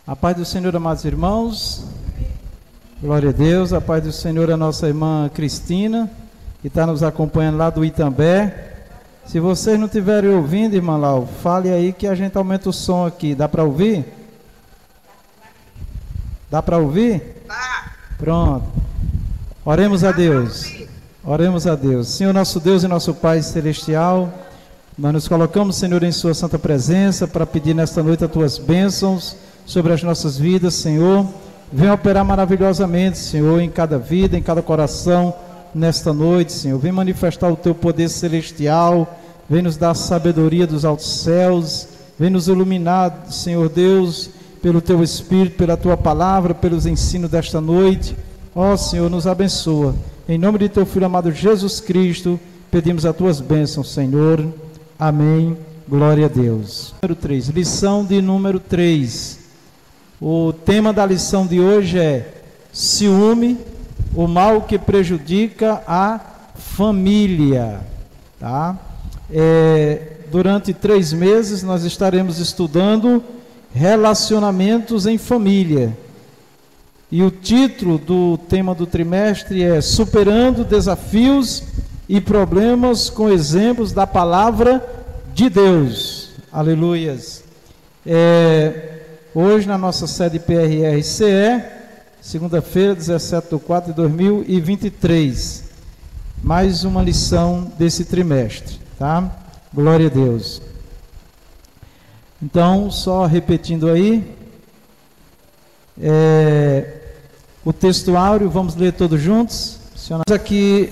A paz do Senhor, amados irmãos. Glória a Deus. A paz do Senhor, a nossa irmã Cristina, que está nos acompanhando lá do Itambé. Se vocês não estiverem ouvindo, irmã Lau, fale aí que a gente aumenta o som aqui. Dá para ouvir? Dá para ouvir? Tá. Pronto. Oremos a Deus. Oremos a Deus. Senhor, nosso Deus e nosso Pai Celestial, nós nos colocamos, Senhor, em Sua santa presença para pedir nesta noite as Tuas bênçãos sobre as nossas vidas, Senhor. Venha operar maravilhosamente, Senhor, em cada vida, em cada coração, nesta noite, Senhor. Vem manifestar o Teu poder celestial, vem nos dar a sabedoria dos altos céus, vem nos iluminar, Senhor Deus, pelo Teu Espírito, pela Tua palavra, pelos ensinos desta noite. Ó Senhor, nos abençoa. Em nome de Teu Filho amado Jesus Cristo, pedimos as Tuas bênçãos, Senhor. Amém. Glória a Deus. Número 3, lição de número 3. O tema da lição de hoje é ciúme, o mal que prejudica a família. Tá? Durante 3 meses nós estaremos estudando relacionamentos em família. E o título do tema do trimestre é Superando Desafios e Problemas com Exemplos da Palavra de Deus. Aleluias. Hoje na nossa sede PRRCE, segunda-feira, 17/4/2023. Mais uma lição desse trimestre, tá? Glória a Deus. Então, só repetindo aí, o textuário, vamos ler todos juntos? Aqui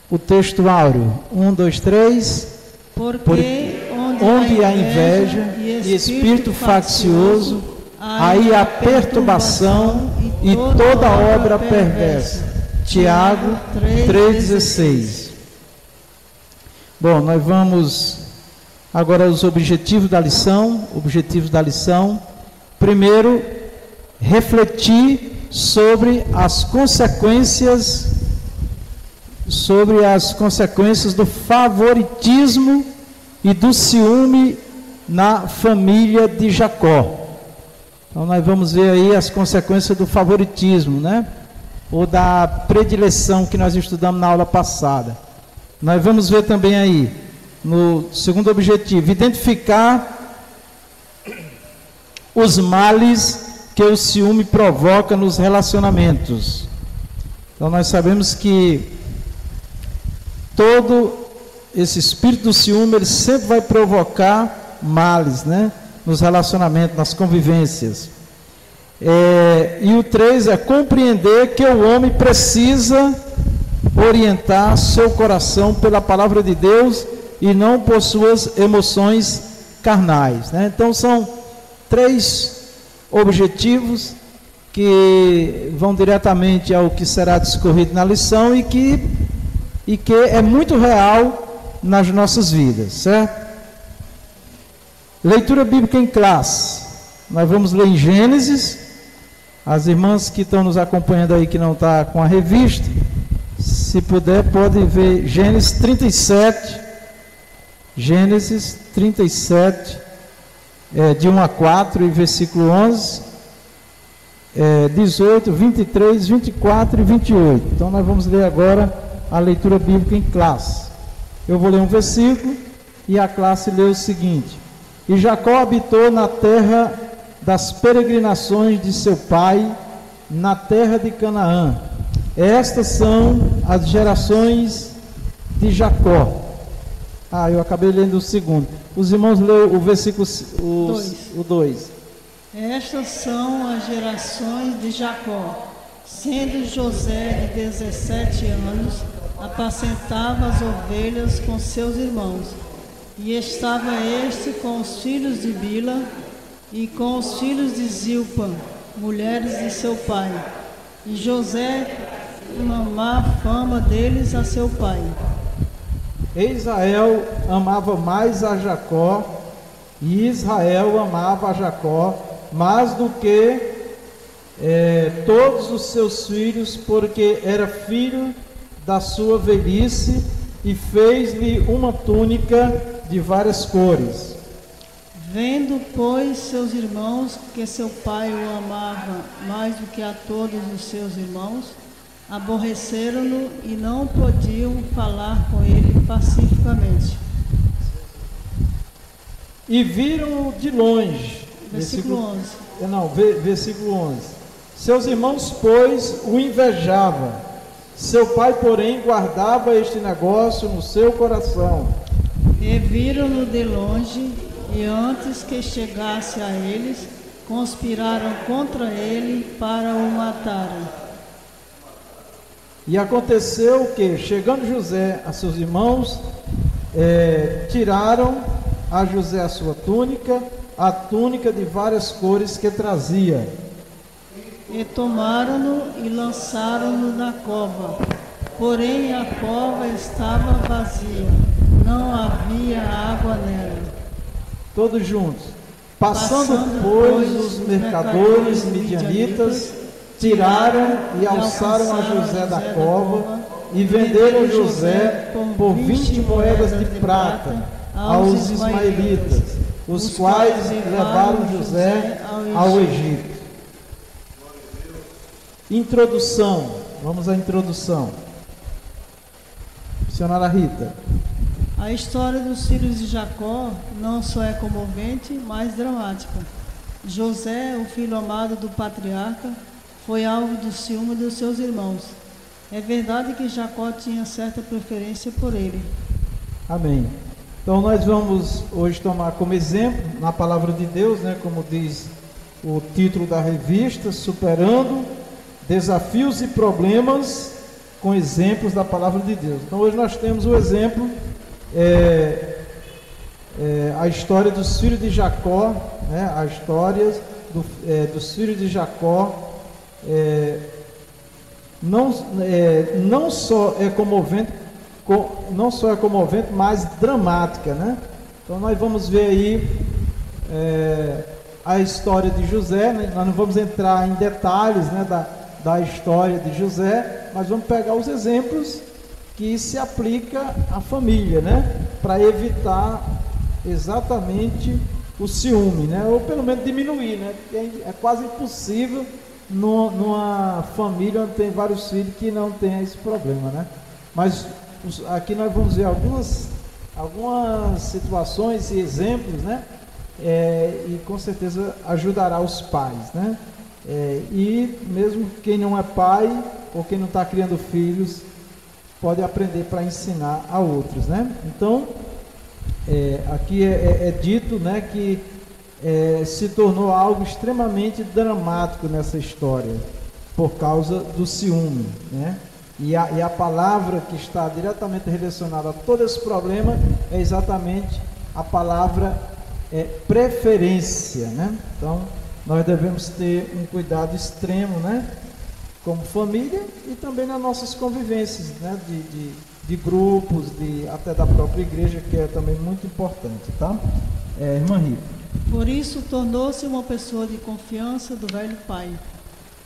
o textuário, 1, 2, 3. Porque onde há inveja e espírito faccioso, aí há perturbação e toda obra perversa. Tiago 3,16. Bom, nós vamos agora aos objetivos da lição. Objetivos da lição. Primeiro, refletir sobre as consequências do favoritismo e do ciúme na família de Jacó. Então nós vamos ver aí as consequências do favoritismo, né? Ou da predileção que nós estudamos na aula passada. Nós vamos ver também aí, no segundo objetivo, identificar os males que o ciúme provoca nos relacionamentos. Então nós sabemos que todo esse espírito do ciúme, ele sempre vai provocar males, né? Nos relacionamentos, nas convivências. E o 3 é compreender que o homem precisa orientar seu coração pela palavra de Deus e não por suas emoções carnais, né? Então são 3 objetivos que vão diretamente ao que será discorrido na lição e que é muito real nas nossas vidas, certo? Leitura bíblica em classe. Nós vamos ler em Gênesis. As irmãs que estão nos acompanhando aí, que não está com a revista, se puder, pode ver Gênesis 37. Gênesis 37, de 1 a 4 e versículo 11, 18, 23, 24 e 28. Então nós vamos ler agora a leitura bíblica em classe. Eu vou ler um versículo e a classe lê o seguinte: E Jacó habitou na terra das peregrinações de seu pai, na terra de Canaã. Estas são as gerações de Jacó. Eu acabei lendo o segundo. Os irmãos leram o versículo 2. Estas são as gerações de Jacó. Sendo José de 17 anos, apacentava as ovelhas com seus irmãos. E estava este com os filhos de Bila e com os filhos de Zilpa, mulheres de seu pai. E José amava a fama deles a seu pai. Israel amava mais a Jacó, e Israel amava a Jacó mais do que todos os seus filhos, porque era filho da sua velhice, e fez-lhe uma túnica de várias cores. Vendo, pois, seus irmãos que seu pai o amava mais do que a todos os seus irmãos, aborreceram-no e não podiam falar com ele pacificamente. E viram-o de longe. Versículo 11. Versículo 11. Seus irmãos, pois, o invejavam. Seu pai, porém, guardava este negócio no seu coração. E viram-no de longe, e antes que chegasse a eles, conspiraram contra ele para o matarem. E aconteceu que, chegando José a seus irmãos, tiraram a José a sua túnica, a túnica de várias cores que trazia. E tomaram-no e lançaram-no na cova. Porém a cova estava vazia, não havia água nela. Todos juntos. Passando, pois, os mercadores midianitas, tiraram e alçaram a José da cova e venderam José por 20 moedas de prata aos ismaelitas, os quais levaram José ao Egito. Introdução. Vamos à introdução. Missionária Rita. A história dos filhos de Jacó não só é comovente, mas dramática. José, o filho amado do patriarca, foi alvo do ciúme dos seus irmãos. É verdade que Jacó tinha certa preferência por ele. Amém. Então nós vamos hoje tomar como exemplo, na palavra de Deus, né, como diz o título da revista, Superando Desafios e Problemas com Exemplos da Palavra de Deus. Então hoje nós temos o exemplo, a história dos filhos de Jacó, né, a história dos filhos de Jacó, não só é comovente, mas dramática, né? Então nós vamos ver aí a história de José, né? Nós não vamos entrar em detalhes, né, da história de José, mas vamos pegar os exemplos que se aplica à família, né? Para evitar exatamente o ciúme, né? Ou pelo menos diminuir, né? Porque é quase impossível numa família onde tem vários filhos que não tenha esse problema, né? Mas aqui nós vamos ver algumas situações e exemplos, né? E com certeza ajudará os pais, né? E mesmo quem não é pai ou quem não está criando filhos pode aprender para ensinar a outros, né? Então aqui é dito, né, que se tornou algo extremamente dramático nessa história por causa do ciúme, né? E a palavra que está diretamente relacionada a todo esse problema é exatamente a palavra preferência, né? Então nós devemos ter um cuidado extremo, né, como família e também nas nossas convivências, né, de grupos, até da própria igreja, que é também muito importante, tá? Irmã Rita. Por isso tornou-se uma pessoa de confiança do velho pai.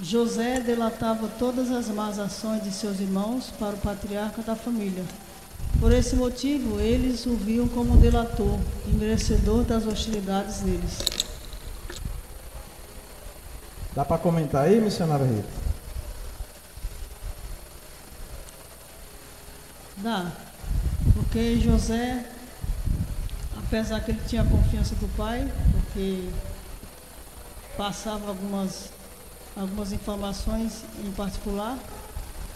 José delatava todas as más ações de seus irmãos para o patriarca da família. Por esse motivo, eles o viam como um delator e merecedor das hostilidades deles. Dá para comentar aí, missionária Rita? Dá, porque José, apesar que ele tinha a confiança do pai, porque passava algumas informações em particular,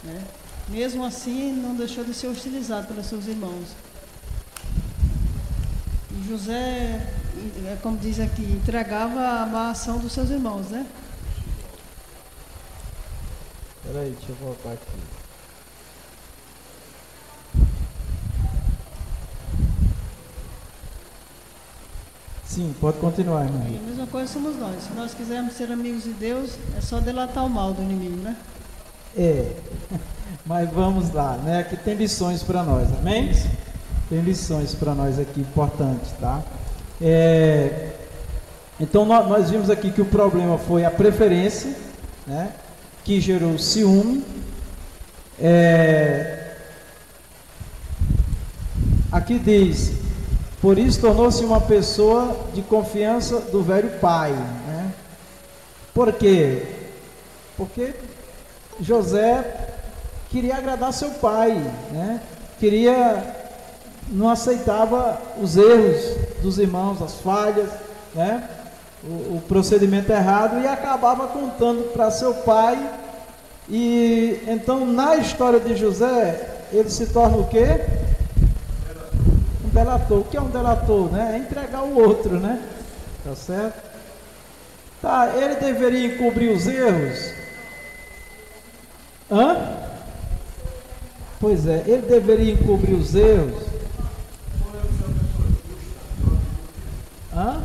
né? Mesmo assim não deixou de ser hostilizado pelos seus irmãos. E José, como diz aqui, entregava a má ação dos seus irmãos, né? Espera aí, deixa eu voltar aqui. Sim, pode continuar, irmão. E a mesma coisa somos nós. Se nós quisermos ser amigos de Deus, é só delatar o mal do inimigo, né? Mas vamos lá, né? Aqui tem lições para nós, amém? Tem lições para nós aqui importantes, tá? Então nós vimos aqui que o problema foi a preferência, né, que gerou ciúme. Aqui diz: Por isso tornou-se uma pessoa de confiança do velho pai, né? Por quê? Porque José queria agradar seu pai, né? Não aceitava os erros dos irmãos, as falhas, né? O procedimento errado, e acabava contando para seu pai. E então, na história de José, ele se torna o quê? Um delator. O que é um delator, né? É entregar o outro, né? Tá certo? Tá, ele deveria encobrir os erros? Hã? Pois é, ele deveria encobrir os erros? Hã?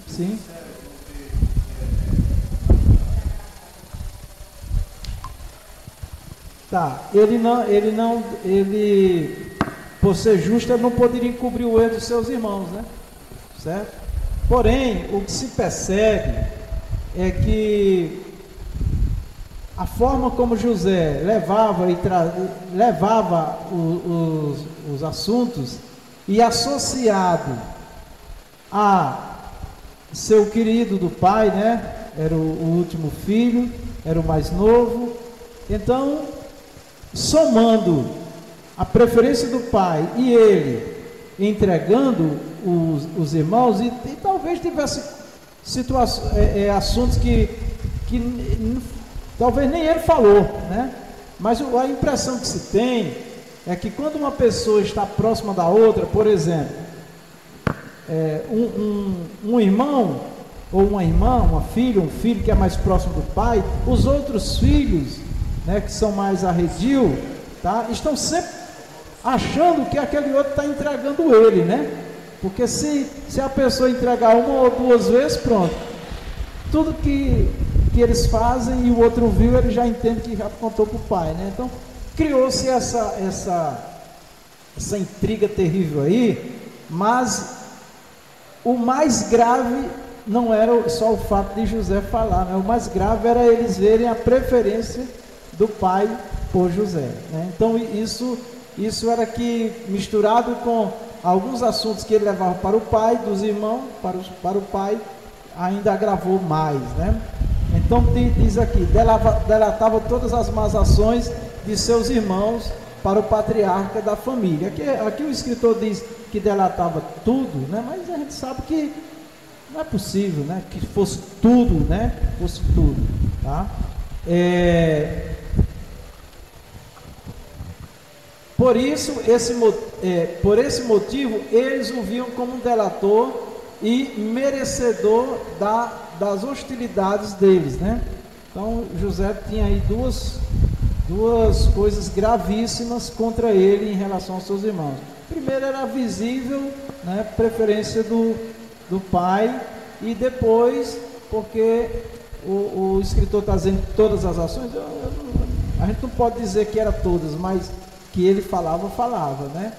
Sim. Tá, ele, por ser justo, ele não poderia encobrir o erro dos seus irmãos, né? Certo? Porém, o que se percebe é que a forma como José levava os assuntos, e associado a seu querido do pai, né? Era o último filho, era o mais novo. Então, somando a preferência do pai e ele entregando os irmãos, e talvez tivesse situações, assuntos que talvez nem ele falou, né? Mas a impressão que se tem é que quando uma pessoa está próxima da outra, por exemplo, um irmão ou uma irmã, uma filha, um filho que é mais próximo do pai, os outros filhos, né, que são mais arredio, tá, estão sempre achando que aquele outro está entregando ele, né? Porque se a pessoa entregar uma ou duas vezes, pronto, tudo que eles fazem e o outro viu, ele já entende que já contou para o pai, né? Então criou-se essa intriga terrível aí. Mas o mais grave não era só o fato de José falar, né? O mais grave era eles verem a preferência do pai por José, né? Então isso era que, misturado com alguns assuntos que ele levava para o pai, dos irmãos para o pai, ainda agravou mais, né? Então diz aqui, delatava todas as más ações de seus irmãos para o patriarca da família. Aqui o escritor diz que delatava tudo, né? Mas a gente sabe que não é possível, né? Que fosse tudo, né? Fosse tudo, tá? Por esse motivo, eles o viam como um delator e merecedor das hostilidades deles, né? Então José tinha aí duas coisas gravíssimas contra ele em relação aos seus irmãos. Primeiro, era visível, né, preferência do pai, e depois, porque o escritor está dizendo todas as ações, a gente não pode dizer que era todas, mas que ele falava, né?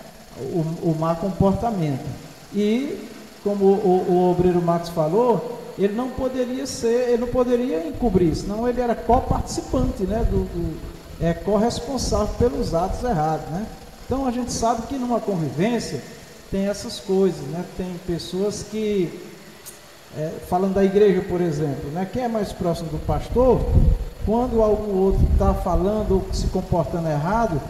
O má comportamento. E como o obreiro Marcos falou, ele não poderia encobrir, senão ele era co-participante, né? Corresponsável pelos atos errados, né? Então a gente sabe que numa convivência tem essas coisas, né? Tem pessoas que, falando da igreja, por exemplo, né? Quem é mais próximo do pastor, quando algum outro está falando ou se comportando errado,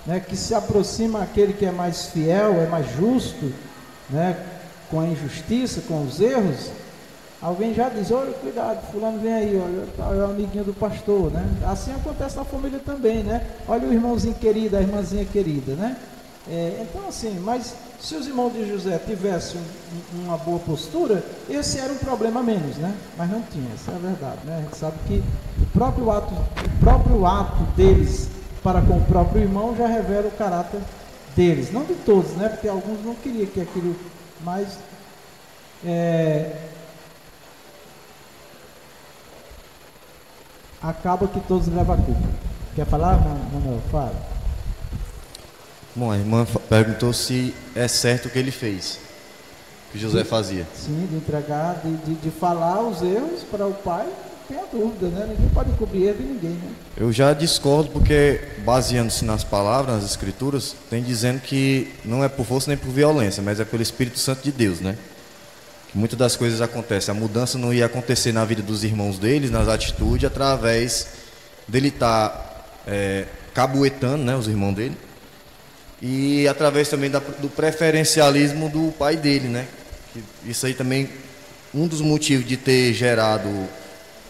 né, que se aproxima aquele que é mais fiel, é mais justo, né, com a injustiça, com os erros, alguém já diz: olha, cuidado, fulano vem aí, olha, é o amiguinho do pastor, né? Assim acontece na família também, né? Olha o irmãozinho querido, a irmãzinha querida, né? Então assim, mas se os irmãos de José tivessem uma boa postura, esse era um problema menos, né? Mas não tinha, essa é a verdade, né? A gente sabe que o próprio ato deles para com o próprio irmão já revela o caráter deles, não de todos, né? Porque alguns não queriam que aquilo, mas acaba que todos levam a culpa. Quer falar, Manuel? Fala. Bom, a irmã perguntou se é certo o que ele fez, que José fazia. Sim, de entregar, de falar os erros para o pai, tenha dúvida, né? Ninguém pode cobrir erro de ninguém, né? Eu já discordo porque, baseando-se nas palavras, nas escrituras, tem dizendo que não é por força nem por violência, mas é pelo Espírito Santo de Deus, né? Que muitas das coisas acontecem. A mudança não ia acontecer na vida dos irmãos deles, nas atitudes, através dele estar cabuetando, né, os irmãos dele, e através também do preferencialismo do pai dele, né? Isso aí também, um dos motivos de ter gerado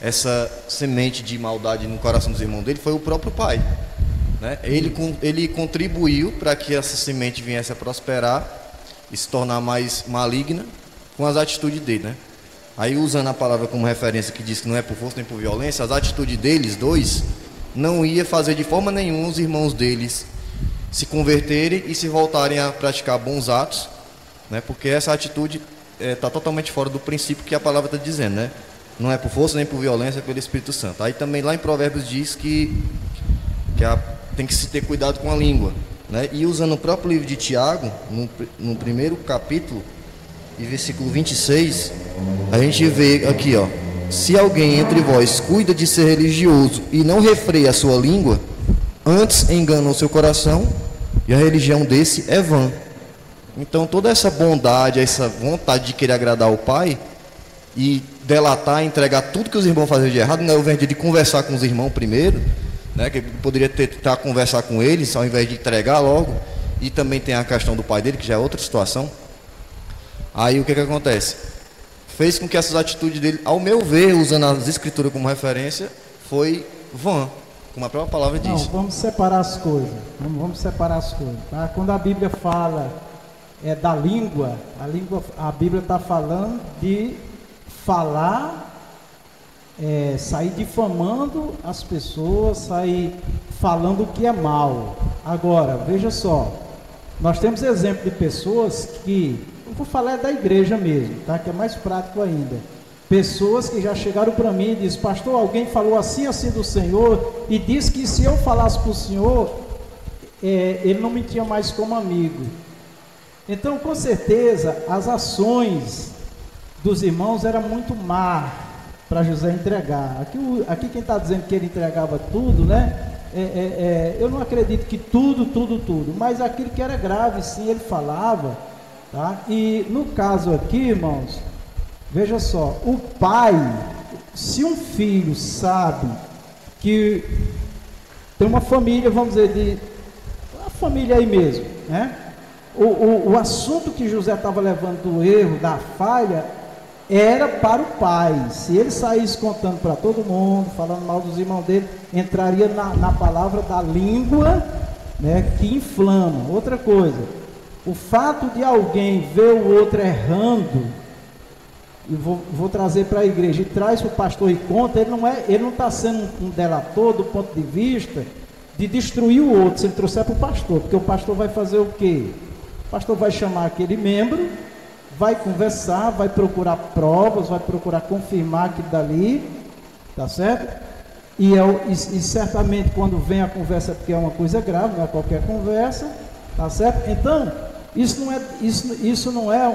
essa semente de maldade no coração dos irmãos dele foi o próprio pai, né? Ele contribuiu para que essa semente viesse a prosperar e se tornar mais maligna com as atitudes dele, né? Aí, usando a palavra como referência, que diz que não é por força nem por violência, as atitudes deles dois não ia fazer de forma nenhuma os irmãos deles se converterem e se voltarem a praticar bons atos, né? Porque essa atitude está totalmente fora do princípio que a palavra está dizendo, né? Não é por força nem por violência, é pelo Espírito Santo. Aí também lá em Provérbios diz que tem que se ter cuidado com a língua, né? E usando o próprio livro de Tiago, no primeiro capítulo e versículo 26, a gente vê aqui, ó: se alguém entre vós cuida de ser religioso e não refreia a sua língua, antes engana o seu coração, e a religião desse é vã. Então toda essa bondade, essa vontade de querer agradar o Pai e delatar, entregar tudo que os irmãos faziam de errado, não é o invés de conversar com os irmãos primeiro, né, que poderia tentar conversar com eles ao invés de entregar logo. E também tem a questão do pai dele, que já é outra situação. Aí o que acontece? Fez com que essas atitudes dele, ao meu ver, usando as escrituras como referência, foi vã, como a própria palavra diz. Não, vamos separar as coisas. Vamos separar as coisas, tá? Quando a Bíblia fala da língua, a Bíblia está falando de falar, sair difamando as pessoas, sair falando o que é mal. Agora, veja só, nós temos exemplo de pessoas que, eu vou falar da igreja mesmo, tá? Que é mais prático ainda. Pessoas que já chegaram para mim e dizem: pastor, alguém falou assim do Senhor, e disse que se eu falasse para o Senhor, ele não me tinha mais como amigo. Então, com certeza, as ações dos irmãos eram muito má para José entregar. Aqui quem está dizendo que ele entregava tudo, né? Eu não acredito que tudo, mas aquilo que era grave, sim, ele falava, tá? E no caso aqui, irmãos, veja só, o pai, se um filho sabe que tem uma família, vamos dizer, uma família aí mesmo, né? O assunto que José estava levando do erro, da falha, era para o pai. Se ele saísse contando para todo mundo, falando mal dos irmãos dele, entraria na palavra da língua, né, que inflama. Outra coisa, o fato de alguém ver o outro errando, e vou trazer para a igreja, e traz para o pastor e conta, ele não está sendo um delator do ponto de vista de destruir o outro, se ele trouxer para o pastor, porque o pastor vai fazer o quê? O pastor vai chamar aquele membro, vai conversar, vai procurar provas, vai procurar confirmar aquilo dali, tá certo? E certamente quando vem a conversa, porque é uma coisa grave, não é qualquer conversa, tá certo? Então, isso não é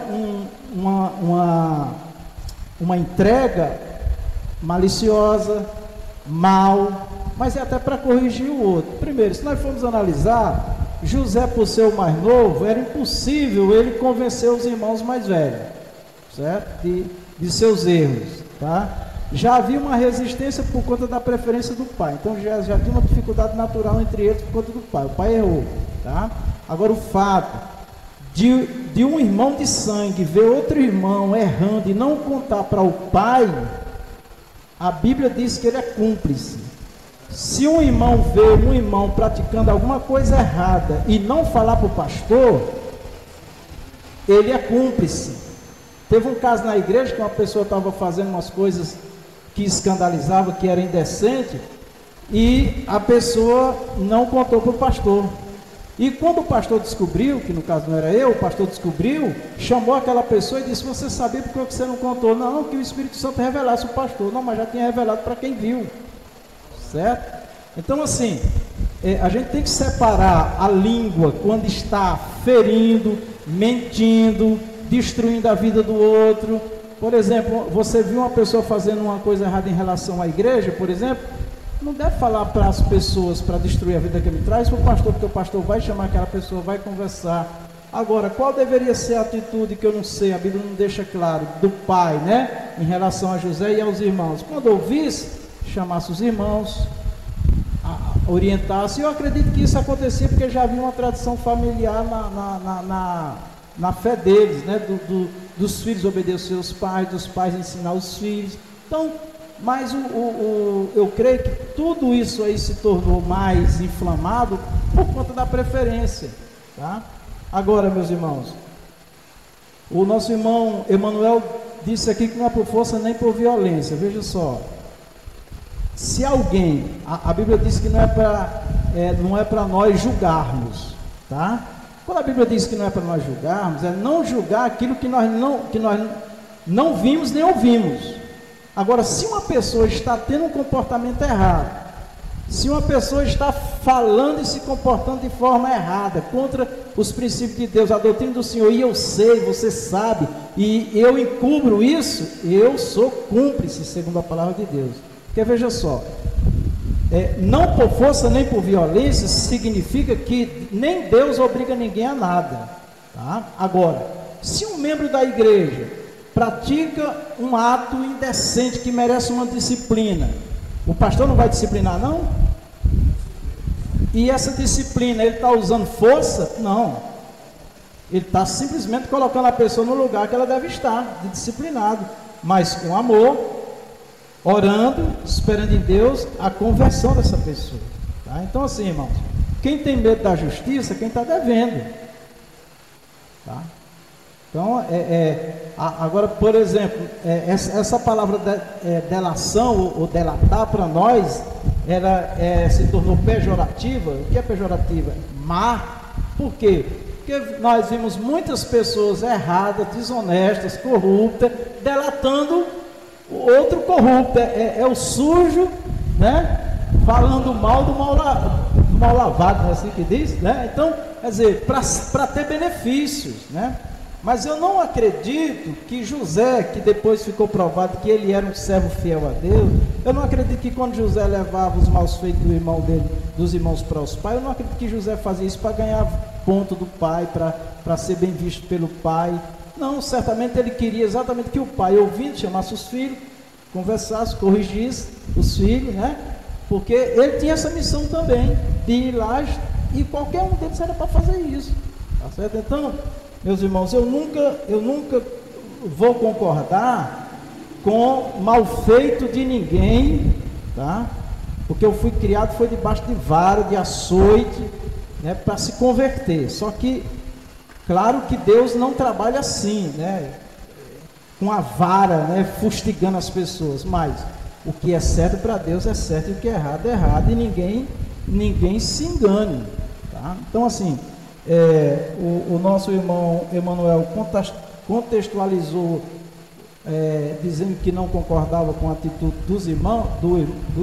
uma entrega maliciosa, mal, mas é até para corrigir o outro. Primeiro, se nós formos analisar, José, por ser o mais novo, era impossível ele convencer os irmãos mais velhos, certo? De seus erros, tá? Já havia uma resistência por conta da preferência do pai, então já tinha uma dificuldade natural entre eles por conta do pai. O pai errou, tá? Agora, o fato de um irmão de sangue ver outro irmão errando e não contar para o pai, a Bíblia diz que ele é cúmplice. Se um irmão vê um irmão praticando alguma coisa errada e não falar para o pastor, ele é cúmplice. Teve um caso na igreja que uma pessoa estava fazendo umas coisas que escandalizava, que era indecente, e a pessoa não contou para o pastor. E quando o pastor descobriu, que no caso não era eu, o pastor descobriu, chamou aquela pessoa e disse: você sabia por que você não contou? Não, que o Espírito Santo revelasse o pastor. Não, mas já tinha revelado para quem viu. Certo? Então, assim, a gente tem que separar a língua quando está ferindo, mentindo, destruindo a vida do outro, por exemplo, você viu uma pessoa fazendo uma coisa errada em relação à igreja, por exemplo, não deve falar para as pessoas para destruir a vida que ele traz para o pastor, porque o pastor vai chamar aquela pessoa, vai conversar. Agora, qual deveria ser a atitude, que eu não sei, a Bíblia não deixa claro, do pai, né, em relação a José e aos irmãos? Quando ouvisse, chamasse os irmãos, orientasse. Eu acredito que isso acontecia porque já havia uma tradição familiar na fé deles, né, dos filhos obedecer aos pais, dos pais ensinar os filhos. Então, mas eu creio que tudo isso aí se tornou mais inflamado por conta da preferência, tá? Agora, meus irmãos, o nosso irmão Emanuel disse aqui que não é por força nem por violência. Veja só, se alguém, a Bíblia diz que não é para nós julgarmos, tá? Quando a Bíblia diz que não é para nós julgarmos, é não julgar aquilo que nós não vimos nem ouvimos. Agora, se uma pessoa está tendo um comportamento errado, se uma pessoa está falando e se comportando de forma errada, contra os princípios de Deus, a doutrina do Senhor, e eu sei, você sabe, e eu encubro isso, eu sou cúmplice, segundo a palavra de Deus. Porque veja só, não por força nem por violência significa que nem Deus obriga ninguém a nada, tá? Agora, se um membro da igreja pratica um ato indecente que merece uma disciplina, o pastor não vai disciplinar, não? E essa disciplina, ele está usando força? Não. Ele está simplesmente colocando a pessoa no lugar que ela deve estar, de disciplinado, mas com amor, orando, esperando em Deus a conversão dessa pessoa, tá? Então assim, irmãos, quem tem medo da justiça, quem está devendo, tá? Então, agora, por exemplo, essa palavra delação ou delatar para nós, ela se tornou pejorativa. O que é pejorativa? Má. Por quê? Porque nós vimos muitas pessoas erradas, desonestas, corruptas, delatando o outro corrupto. É o sujo, né? Falando mal do mal lavado, não é assim que diz, né? Então, quer dizer, para ter benefícios, né? Mas eu não acredito que José, que depois ficou provado que ele era um servo fiel a Deus, eu não acredito que quando José levava os maus feitos do irmão dele, dos irmãos para os pais, eu não acredito que José fazia isso para ganhar ponto do pai, para ser bem visto pelo pai. Não, certamente ele queria exatamente que o pai, ouvindo, chamasse os filhos, conversasse, corrigisse os filhos, né? Porque ele tinha essa missão também, de ir lá, e qualquer um deles era para fazer isso, tá certo? Então, meus irmãos, eu nunca vou concordar com mal feito de ninguém, tá? Porque eu fui criado, foi debaixo de vara, de açoite, né, para se converter. Só que, claro que Deus não trabalha assim, né, com a vara, né, fustigando as pessoas, mas o que é certo para Deus é certo e o que é errado, e ninguém se engane, tá? Então, assim, o nosso irmão Emanuel contextualizou, dizendo que não concordava com a atitude dos irmãos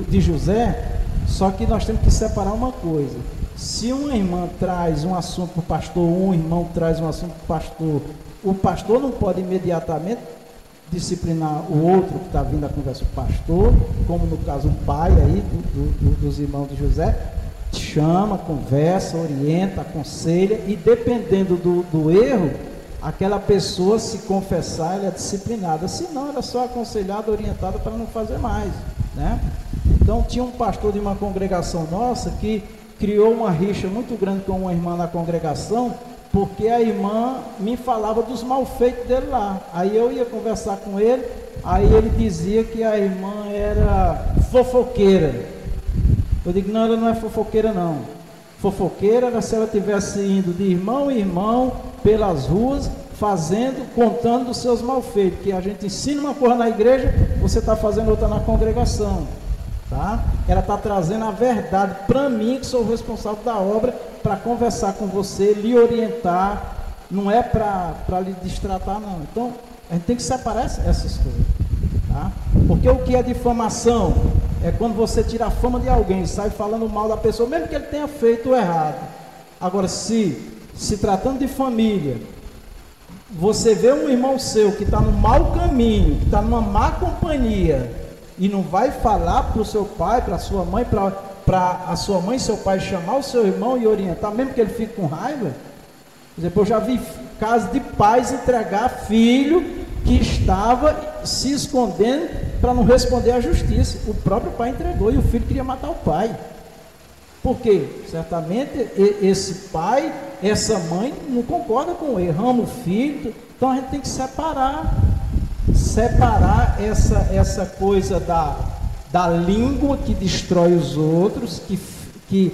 de José. Só que nós temos que separar uma coisa: se uma irmã traz um assunto para o pastor, um irmão traz um assunto para o pastor não pode imediatamente disciplinar o outro que está vindo a conversa, o pastor, como no caso o pai aí dos irmãos de José, chama, conversa, orienta, aconselha, e dependendo do erro, aquela pessoa, se confessar, ela é disciplinada. Se não, ela é só aconselhada, orientada para não fazer mais, né? Então tinha um pastor de uma congregação nossa que criou uma rixa muito grande com uma irmã na congregação, porque a irmã me falava dos malfeitos dele lá. Aí eu ia conversar com ele, aí ele dizia que a irmã era fofoqueira. Eu digo, não, ela não é fofoqueira não. Fofoqueira era se ela estivesse indo de irmão em irmão pelas ruas, contando os seus malfeitos, que a gente ensina uma coisa na igreja, você está fazendo outra na congregação, tá? Ela está trazendo a verdade para mim, que sou o responsável da obra, para conversar com você, lhe orientar, não é para lhe distratar não. Então, a gente tem que separar essas coisas, tá? Porque o que é difamação? É quando você tira a fama de alguém, sai falando mal da pessoa, mesmo que ele tenha feito o errado. Agora, se tratando de família, você vê um irmão seu que está no mau caminho, que está numa má companhia, e não vai falar para o seu pai, para a sua mãe, para a sua mãe e seu pai chamar o seu irmão e orientar, mesmo que ele fique com raiva. Por exemplo, eu já vi casos de pais entregar filho que estava se escondendo para não responder à justiça. O próprio pai entregou e o filho queria matar o pai. Por quê? Certamente esse pai, essa mãe não concorda com o erro, ama o filho. Então a gente tem que separar essa coisa da língua que destrói os outros, que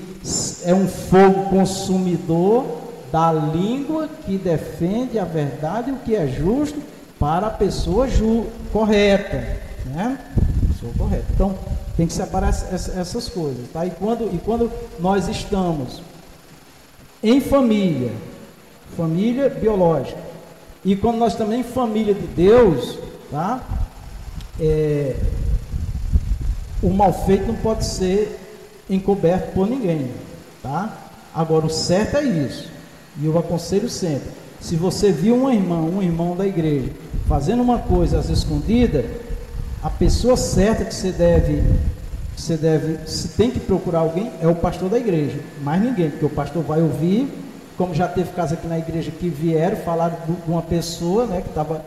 é um fogo consumidor, da língua que defende a verdade e o que é justo para a pessoa correta, né? Pessoa correta. Então tem que separar essas coisas, tá? E quando nós estamos em família biológica, e quando nós estamos em família de Deus, tá? O mal feito não pode ser encoberto por ninguém, tá? Agora o certo é isso, e eu aconselho sempre: se você viu um irmão da igreja fazendo uma coisa às escondidas, a pessoa certa que você tem que procurar alguém é o pastor da igreja, mais ninguém, porque o pastor vai ouvir, como já teve caso aqui na igreja que vieram falar de uma pessoa, né, que estava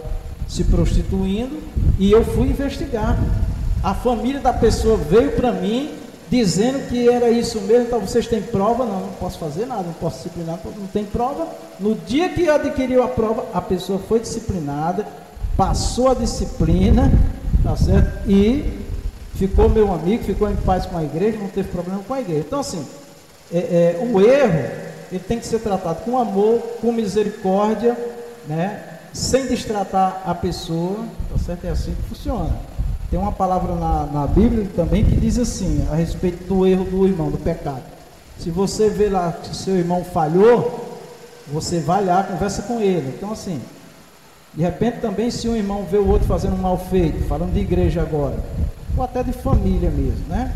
se prostituindo, e eu fui investigar. A família da pessoa veio para mim dizendo que era isso mesmo. Então vocês têm prova? Não posso fazer nada, não posso disciplinar, não tem prova. No dia que adquiriu a prova, a pessoa foi disciplinada, passou a disciplina, tá certo? E ficou meu amigo, ficou em paz com a igreja, não teve problema com a igreja. Então assim, o erro, ele tem que ser tratado com amor, com misericórdia, né? Sem destratar a pessoa, tá certo? É assim que funciona. Tem uma palavra na Bíblia também que diz assim, a respeito do erro do irmão, do pecado. Se você vê lá que seu irmão falhou, você vai lá, conversa com ele. Então assim, de repente também, se um irmão vê o outro fazendo um mal feito, falando de igreja agora, ou até de família mesmo, né?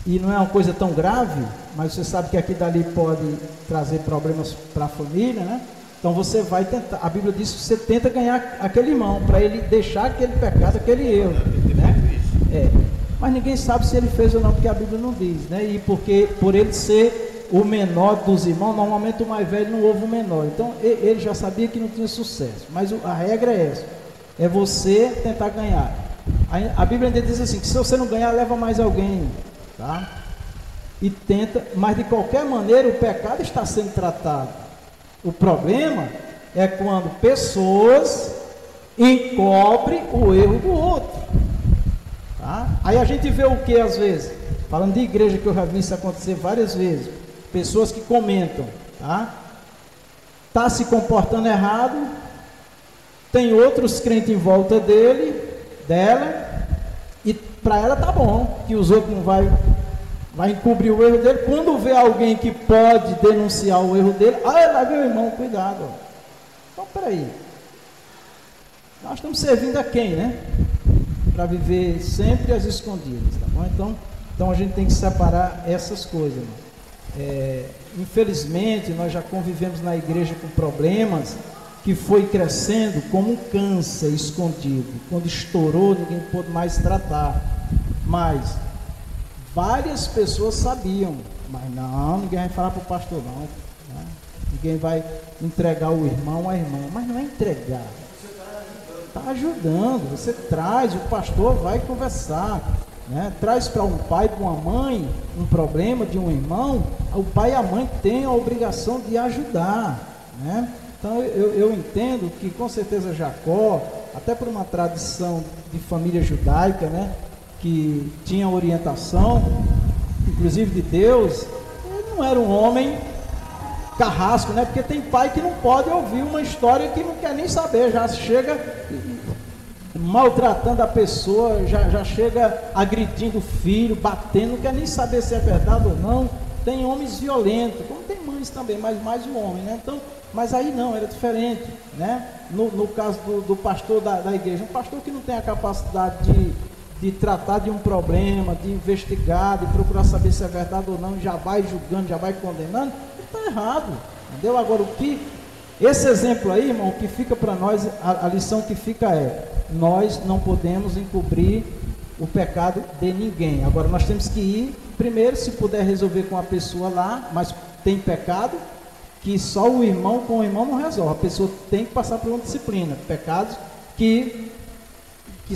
E não é uma coisa tão grave, mas você sabe que aqui dali pode trazer problemas para a família, né? Então você vai tentar, a Bíblia diz que você tenta ganhar aquele irmão, para ele deixar aquele pecado, aquele erro, né? Mas ninguém sabe se ele fez ou não, porque a Bíblia não diz, né? E porque, por ele ser o menor dos irmãos, normalmente o mais velho não ouve o menor, então ele já sabia que não tinha sucesso, mas a regra é essa, é você tentar ganhar. A Bíblia ainda diz assim, que se você não ganhar, leva mais alguém, tá? E tenta, mas de qualquer maneira o pecado está sendo tratado. O problema é quando pessoas encobrem o erro do outro, tá? Aí a gente vê o que às vezes, falando de igreja, que eu já vi isso acontecer várias vezes, pessoas que comentam, tá se comportando errado, tem outros crentes em volta dela, e para ela tá bom, que os outros não vai encobrir o erro dele. Quando vê alguém que pode denunciar o erro dele, lá vem o irmão, cuidado. Então, peraí, nós estamos servindo a quem, né? Para viver sempre às escondidas, tá bom? Então a gente tem que separar essas coisas, infelizmente, nós já convivemos na igreja com problemas que foi crescendo como um câncer escondido. Quando estourou, ninguém pôde mais tratar, mas várias pessoas sabiam, mas não, ninguém vai falar para o pastor não, né? Ninguém vai entregar o irmão à irmã, mas não é entregar, está ajudando, você traz, o pastor vai conversar, né? Traz para um pai, para uma mãe, um problema de um irmão, o pai e a mãe têm a obrigação de ajudar, né? Então eu entendo que com certeza Jacó, até por uma tradição de família judaica, né, que tinha orientação, inclusive de Deus, ele não era um homem carrasco, né? Porque tem pai que não pode ouvir uma história que não quer nem saber, já chega maltratando a pessoa, já chega agredindo o filho, batendo, não quer nem saber se é verdade ou não. Tem homens violentos, como tem mães também, mas mais o homem, né? Então, mas aí não, era diferente, né? No caso do pastor da igreja, um pastor que não tem a capacidade de tratar de um problema, de investigar, de procurar saber se é verdade ou não, já vai julgando, já vai condenando, ele está errado, entendeu? Agora, o que Esse exemplo aí, irmão, que fica para nós, a lição que fica é: nós não podemos encobrir o pecado de ninguém. Agora nós temos que ir, primeiro, se puder resolver com a pessoa lá, mas tem pecado que só o irmão com o irmão não resolve. A pessoa tem que passar por uma disciplina, pecados que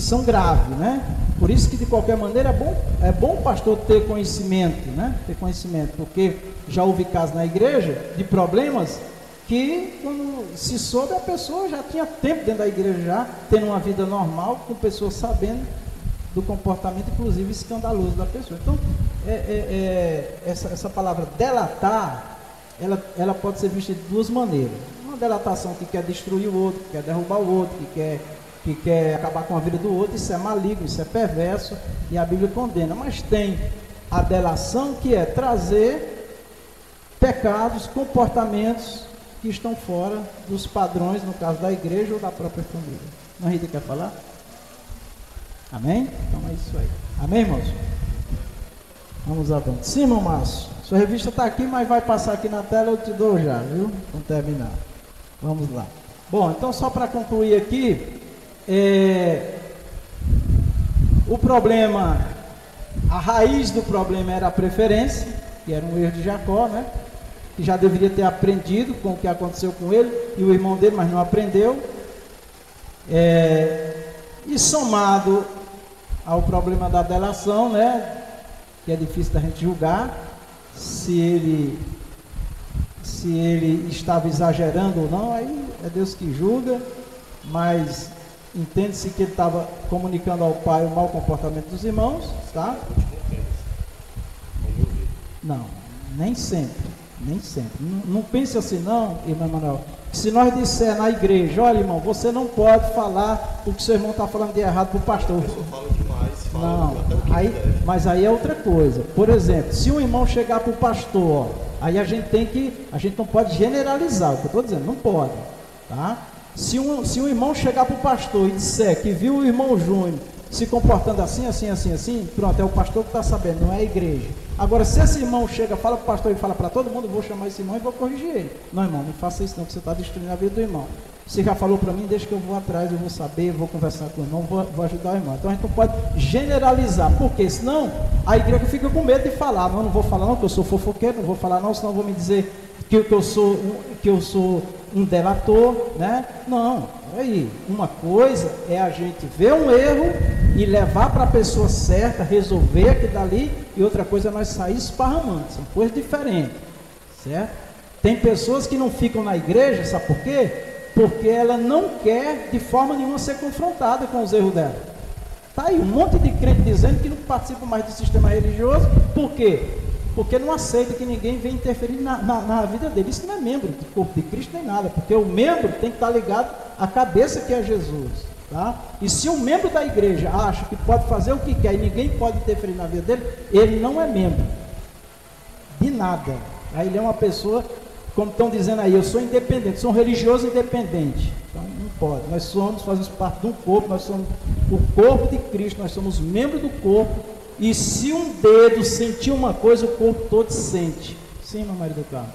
são graves, né? Por isso que de qualquer maneira é bom o pastor ter conhecimento, né? Ter conhecimento, porque já houve casos na igreja de problemas que, quando se soube, a pessoa já tinha tempo dentro da igreja, já tendo uma vida normal, com pessoas sabendo do comportamento, inclusive escandaloso da pessoa. Então, essa palavra delatar, ela pode ser vista de duas maneiras. Uma delatação que quer destruir o outro, que quer derrubar o outro, que quer acabar com a vida do outro. Isso é maligno, isso é perverso, e a Bíblia condena. Mas tem a delação, que é trazer pecados, comportamentos que estão fora dos padrões, no caso da igreja ou da própria família. Não, Rita, quer falar? Amém? Então é isso aí. Amém, irmãos? Vamos avante. Sim, irmão Márcio, sua revista está aqui, mas vai passar aqui na tela, eu te dou já, viu? Vamos terminar. Vamos lá. Bom, então só para concluir aqui, o problema, a raiz do problema era a preferência, que era um erro de Jacó, né? Que já deveria ter aprendido com o que aconteceu com ele e o irmão dele, mas não aprendeu. E somado ao problema da delação, né? Que é difícil da gente julgar se ele estava exagerando ou não, aí é Deus que julga, mas entende-se que ele estava comunicando ao pai o mau comportamento dos irmãos, tá? Não, nem sempre. Nem sempre. Não pense assim, não, irmão Manuel. Se nós disser na igreja: olha, irmão, você não pode falar o que seu irmão está falando de errado para o pastor. Eu falo demais, não, mas aí é outra coisa. Por exemplo, se um irmão chegar para o pastor, ó, aí a gente não pode generalizar, o que eu estou dizendo, não pode, tá? Se um irmão chegar para o pastor e disser que viu o irmão Júnior se comportando assim, pronto, é o pastor que está sabendo, não é a igreja. Agora, se esse irmão chega, fala para o pastor e fala para todo mundo, eu vou chamar esse irmão e vou corrigir ele. Não, irmão, não faça isso não, que você está destruindo a vida do irmão. Você já falou para mim, deixa que eu vou atrás, eu vou saber, eu vou conversar com o irmão, vou ajudar o irmão. Então a gente não pode generalizar, porque senão a igreja fica com medo de falar. Não vou falar não, que eu sou fofoqueiro, não vou falar não, senão vou me dizer que eu sou um delator, né? Não, aí, uma coisa é a gente ver um erro e levar para a pessoa certa, resolver aquilo dali, e outra coisa é nós sair esparramando, são coisas diferentes, certo? Tem pessoas que não ficam na igreja, sabe por quê? Porque ela não quer de forma nenhuma ser confrontada com os erros dela. Tá aí um monte de crente dizendo que não participa mais do sistema religioso. Por quê? Porque não aceita que ninguém venha interferir na vida dele. Isso não é membro do corpo de Cristo nem nada, porque o membro tem que estar ligado à cabeça, que é Jesus, tá? E se um membro da igreja acha que pode fazer o que quer e ninguém pode interferir na vida dele, ele não é membro de nada. Aí ele é uma pessoa, como estão dizendo aí, eu sou independente, sou um religioso independente. Então não pode. Nós fazemos parte de um corpo, nós somos o corpo de Cristo, nós somos membros do corpo. E se um dedo sentir uma coisa, o corpo todo sente. Sim, meu marido Carlos.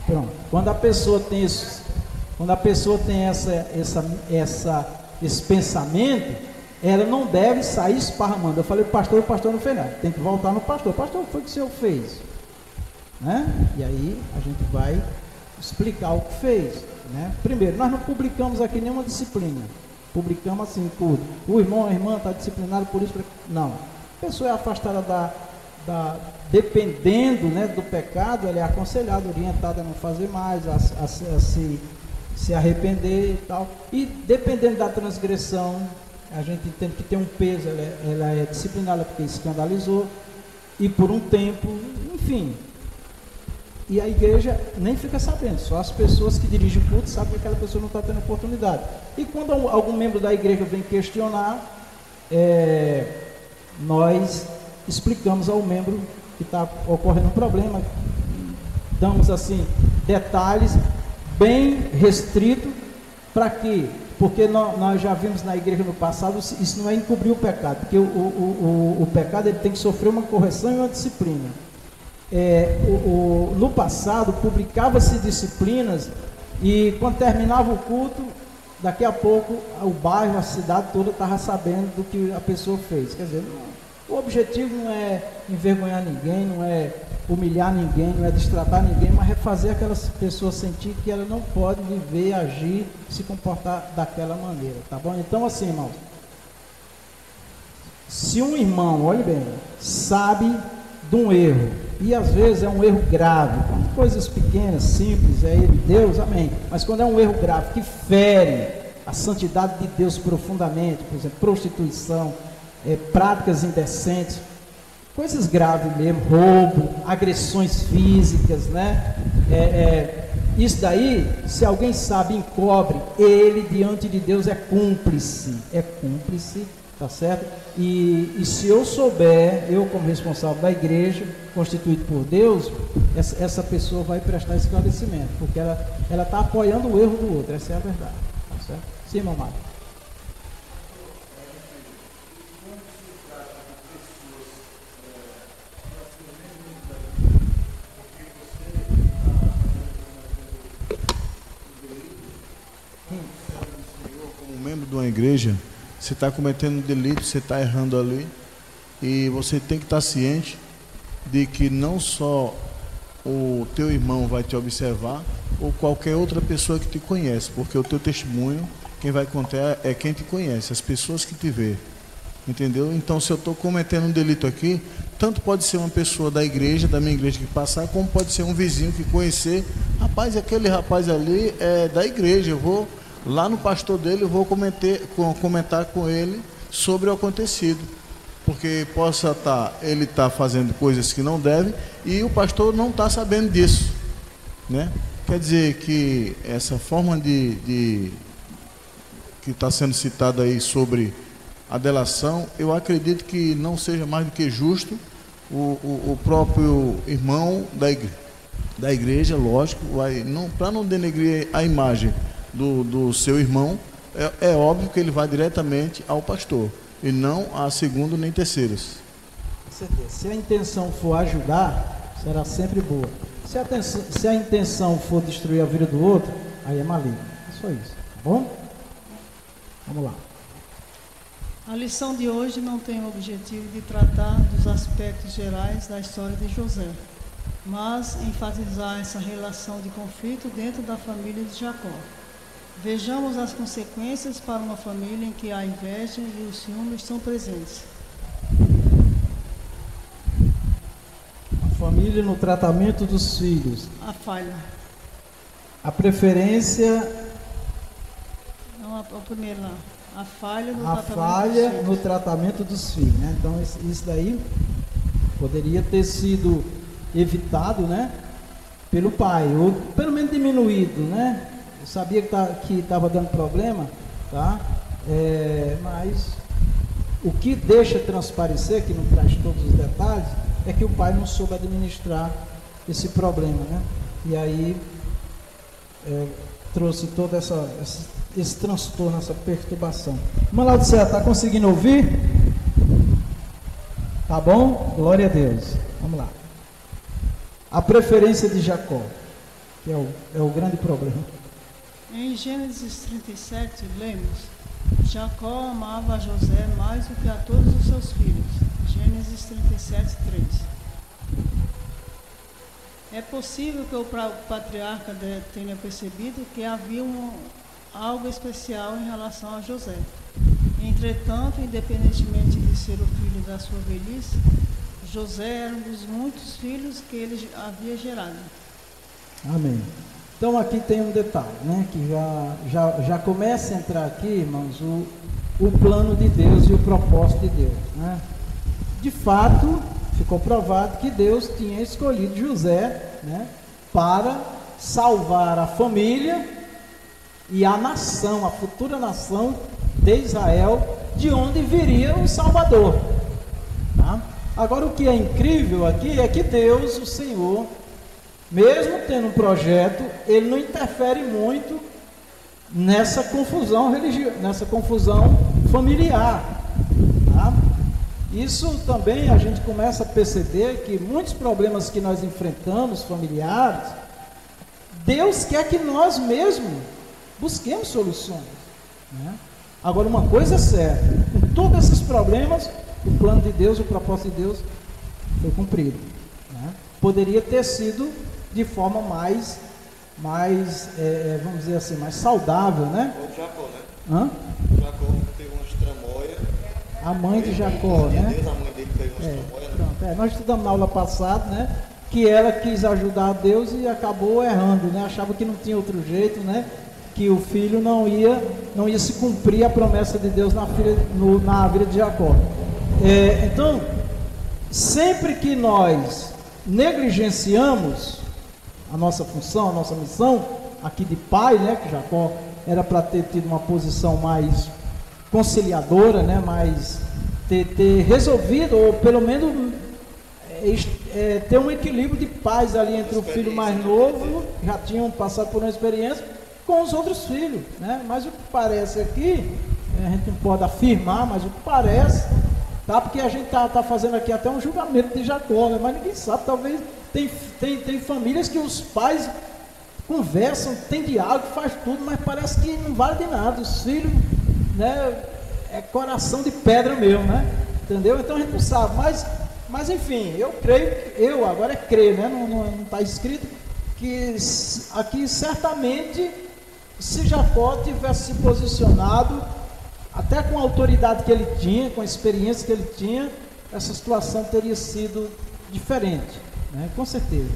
Pronto. Quando a pessoa tem esse pensamento, ela não deve sair esparramando. Eu falei para o pastor não fez nada. Tem que voltar no pastor. Pastor, o que foi que o senhor fez? Né? E aí a gente vai explicar o que fez. Né? Primeiro, nós não publicamos aqui nenhuma disciplina. Publicamos assim tudo. O irmão, a irmã está disciplinado por isso. Não. A pessoa é afastada dependendo, né, do pecado, ela é aconselhada, orientada a não fazer mais, a se arrepender e tal. E dependendo da transgressão, a gente entende que tem um peso, ela é disciplinada porque escandalizou, e por um tempo, enfim. E a igreja nem fica sabendo, só as pessoas que dirigem o culto sabem que aquela pessoa não está tendo oportunidade. E quando algum membro da igreja vem questionar, nós explicamos ao membro que está ocorrendo um problema, damos assim detalhes bem restritos para que porque nós já vimos na igreja no passado, isso não é encobrir o pecado, porque o pecado ele tem que sofrer uma correção e uma disciplina. No passado, publicava-se disciplinas e quando terminava o culto, daqui a pouco o bairro, a cidade toda estava sabendo do que a pessoa fez. Quer dizer, o objetivo não é envergonhar ninguém, não é humilhar ninguém, não é destratar ninguém, mas é fazer aquela pessoa sentir que ela não pode viver, agir, se comportar daquela maneira, tá bom? Então assim, irmãos, se um irmão, olhe bem, sabe de um erro, e às vezes é um erro grave, coisas pequenas, simples, é ele, Deus, amém, mas quando é um erro grave, que fere a santidade de Deus profundamente, por exemplo, prostituição, práticas indecentes, coisas graves mesmo, roubo, agressões físicas, né? Isso daí, se alguém sabe, encobre, ele diante de Deus é cúmplice, tá certo? E se eu souber, eu como responsável da igreja, constituído por Deus, essa pessoa vai prestar esclarecimento, porque ela está apoiando o erro do outro, essa é a verdade, tá certo? Sim, irmão Mário. Membro de uma igreja, você está cometendo um delito, você está errando ali, e você tem que estar ciente de que não só o teu irmão vai te observar, ou qualquer outra pessoa que te conhece, porque o teu testemunho, quem vai contar é quem te conhece, as pessoas que te vê, entendeu? Então, se eu estou cometendo um delito aqui, tanto pode ser uma pessoa da igreja, da minha igreja que passar, como pode ser um vizinho que conhecer, rapaz, aquele rapaz ali é da igreja, eu vou lá no pastor dele, eu vou comentar com ele sobre o acontecido, porque ele está fazendo coisas que não deve e o pastor não está sabendo disso, né? Quer dizer que essa forma que está sendo citada aí sobre a delação, eu acredito que não seja mais do que justo o próprio irmão da igreja, lógico, para não denegrir a imagem do seu irmão, é óbvio que ele vai diretamente ao pastor e não a segundo nem terceiros. Com certeza. Se a intenção for ajudar, será sempre boa. Se a intenção for destruir a vida do outro, aí é maligno. É só isso, tá bom? Vamos lá. A lição de hoje não tem o objetivo de tratar dos aspectos gerais da história de José, mas enfatizar essa relação de conflito dentro da família de Jacó. Vejamos as consequências para uma família em que a inveja e o ciúme estão presentes. A família no tratamento dos filhos. A falha. A preferência. Não, o primeiro lá. A falha no tratamento dos filhos, né? Então isso daí poderia ter sido evitado, né? Pelo pai, ou pelo menos diminuído, né? Eu sabia que estava dando problema, tá? Mas o que deixa transparecer, que não traz todos os detalhes, é que o pai não soube administrar esse problema, né? E aí trouxe todo esse transtorno, essa perturbação. Irmã Laudicea, está conseguindo ouvir? Tá bom? Glória a Deus. Vamos lá. A preferência de Jacó, que é o grande problema. Em Gênesis 37, lemos: Jacó amava a José mais do que a todos os seus filhos. Gênesis 37, 3. É possível que o patriarca tenha percebido que havia algo especial em relação a José. Entretanto, independentemente de ser o filho da sua velhice, José era um dos muitos filhos que ele havia gerado. Amém. Então aqui tem um detalhe, né, que já começa a entrar aqui, irmãos, o plano de Deus e o propósito de Deus, né? De fato, ficou provado que Deus tinha escolhido José, né, para salvar a família e a nação, a futura nação de Israel, de onde viria o Salvador, tá? Agora o que é incrível aqui é que Deus, o Senhor, mesmo tendo um projeto, ele não interfere muito nessa confusão nessa confusão familiar, tá? Isso também a gente começa a perceber que muitos problemas que nós enfrentamos familiares, Deus quer que nós mesmos busquemos soluções, né? Agora, uma coisa é certa, com todos esses problemas, o plano de Deus, o propósito de Deus foi cumprido, né? Poderia ter sido de forma mais vamos dizer assim, mais saudável, né? O Jacó, né? Hã? O Jacó teve uma tramóia. A mãe de Jacó, né? Deus, a mãe dele teve uma tramóia, né? Pronto, nós estudamos na aula passada, né? Que ela quis ajudar Deus e acabou errando, né? Achava que não tinha outro jeito, né? Que o filho não ia se cumprir a promessa de Deus na vida de Jacó. Então, sempre que nós negligenciamos a nossa função, a nossa missão, aqui de pai, né, que Jacó era para ter tido uma posição mais conciliadora, né, mais ter resolvido, ou pelo menos ter um equilíbrio de paz ali entre o filho mais novo, que já tinham passado por uma experiência, com os outros filhos, né? Mas o que parece aqui, a gente não pode afirmar, mas o que parece, tá? Porque a gente tá fazendo aqui até um julgamento de Jacó, né? Mas ninguém sabe, talvez tem famílias que os pais conversam, tem diálogo, faz tudo, mas parece que não vale de nada. Os filhos, né, é coração de pedra mesmo, né? Entendeu? Então a gente não sabe, mas enfim, eu creio, agora é crer, né? Não está escrito que aqui certamente, se Jacó tivesse se posicionado, até com a autoridade que ele tinha, com a experiência que ele tinha, essa situação teria sido diferente, né? Com certeza.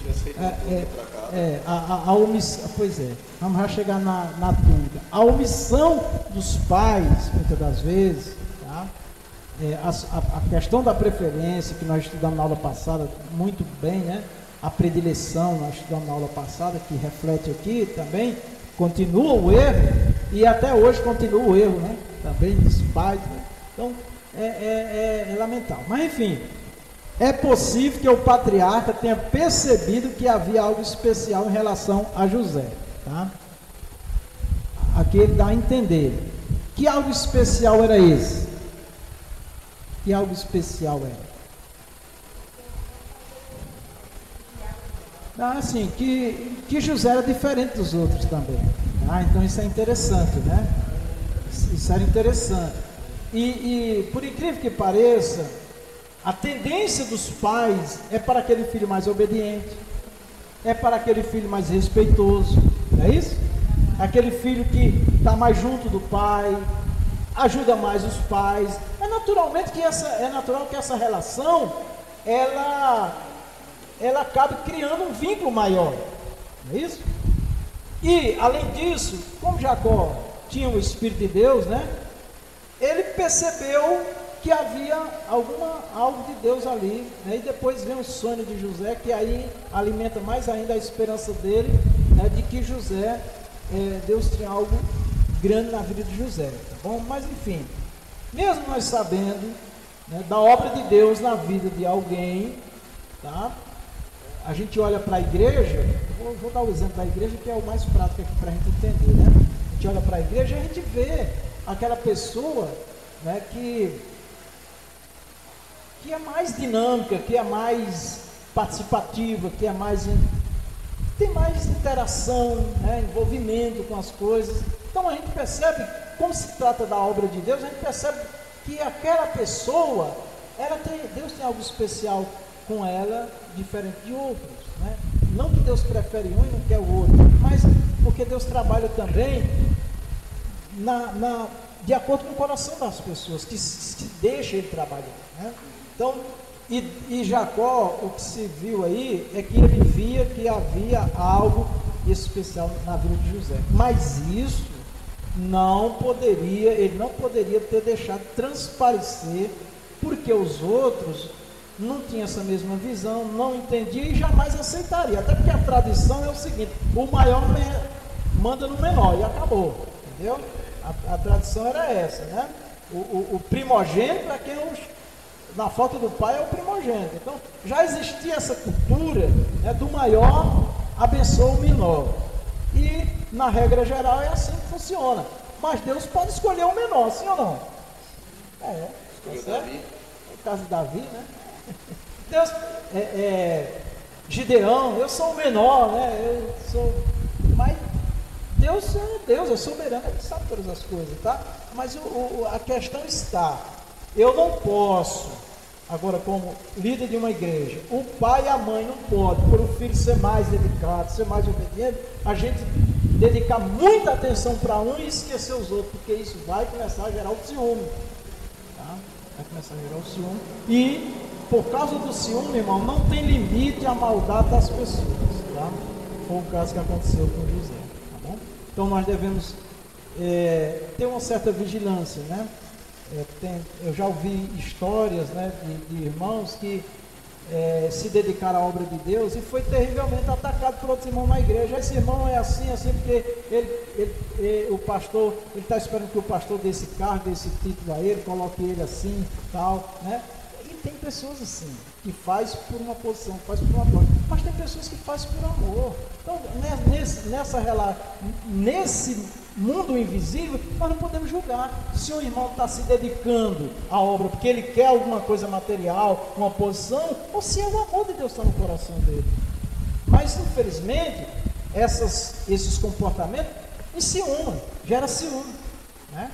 A omissão, pois é, vamos já chegar na túnica. A omissão dos pais, muitas das vezes, tá? A questão da preferência, que nós estudamos na aula passada muito bem, né? A predileção, nós estudamos na aula passada, que reflete aqui também, continua o erro, e até hoje continua o erro, né? Também dos pais, né? Então é lamentável. Mas enfim, é possível que o patriarca tenha percebido que havia algo especial em relação a José, tá? Aqui ele dá a entender que algo especial era esse. Que algo especial era. Assim, que José era diferente dos outros também. Então isso é interessante, né? Isso era interessante. E por incrível que pareça, a tendência dos pais é para aquele filho mais obediente, é para aquele filho mais respeitoso, não é isso? Aquele filho que está mais junto do pai, ajuda mais os pais. É natural que essa relação ela acaba criando um vínculo maior, não é isso? E, além disso, como Jacó tinha o Espírito de Deus, né? Ele percebeu que havia algo de Deus ali, né? E depois vem o sonho de José, que aí alimenta mais ainda a esperança dele, né? De que José, Deus tinha algo grande na vida de José, tá bom? Mas, enfim, mesmo nós sabendo, né, da obra de Deus na vida de alguém, tá? A gente olha para a igreja, vou dar o exemplo da igreja, que é o mais prático aqui para a gente entender, né? A gente olha para a igreja e a gente vê aquela pessoa, né, que é mais dinâmica, que é mais participativa, que tem mais interação, né, envolvimento com as coisas. Então a gente percebe, como se trata da obra de Deus, a gente percebe que aquela pessoa, Deus tem algo especial com ela, diferente de outros, né? Não que Deus prefere um e não quer o outro, mas porque Deus trabalha também de acordo com o coração das pessoas, que deixa Ele trabalhar, né? Então, e Jacó, o que se viu aí, é que ele via que havia algo especial na vida de José, mas isso ele não poderia ter deixado transparecer, porque os outros não tinham essa mesma visão, não entendiam e jamais aceitaria, até porque a tradição é o seguinte: o maior manda no menor e acabou, entendeu? A tradição era essa, né? O primogênito é quem na falta do pai é o primogênito. Então já existia essa cultura, né, do maior abençoa o menor. E na regra geral é assim que funciona. Mas Deus pode escolher o menor, sim ou não? Escolheu Davi. O caso de Davi, né? Deus, Gideão, eu sou o menor, né? Mas Deus é Deus, é soberano, Ele sabe todas as coisas, tá? Mas a questão está, eu não posso, agora como líder de uma igreja, o pai e a mãe não podem, por o filho ser mais dedicado, ser mais obediente, a gente dedicar muita atenção para um e esquecer os outros, porque isso vai começar a gerar o ciúme, tá? Vai começar a gerar o ciúme, e por causa do ciúme, irmão, não tem limite à maldade das pessoas, tá? Foi o caso que aconteceu com José, tá bom? Então nós devemos ter uma certa vigilância, né? Eu já ouvi histórias, né, de irmãos que se dedicaram à obra de Deus e foi terrivelmente atacado por outros irmãos na igreja. Esse irmão é assim, porque o pastor, ele está esperando que o pastor dê esse cargo, dê esse título a ele, coloque ele assim, tal, né? E tem pessoas assim, que faz por uma posição, faz por uma coisa, mas tem pessoas que faz por amor. Então, nesse mundo invisível, nós não podemos julgar se o irmão está se dedicando à obra porque ele quer alguma coisa material, uma posição, ou se é o amor de Deus que está no coração dele. Mas infelizmente esses comportamentos gera ciúme, né?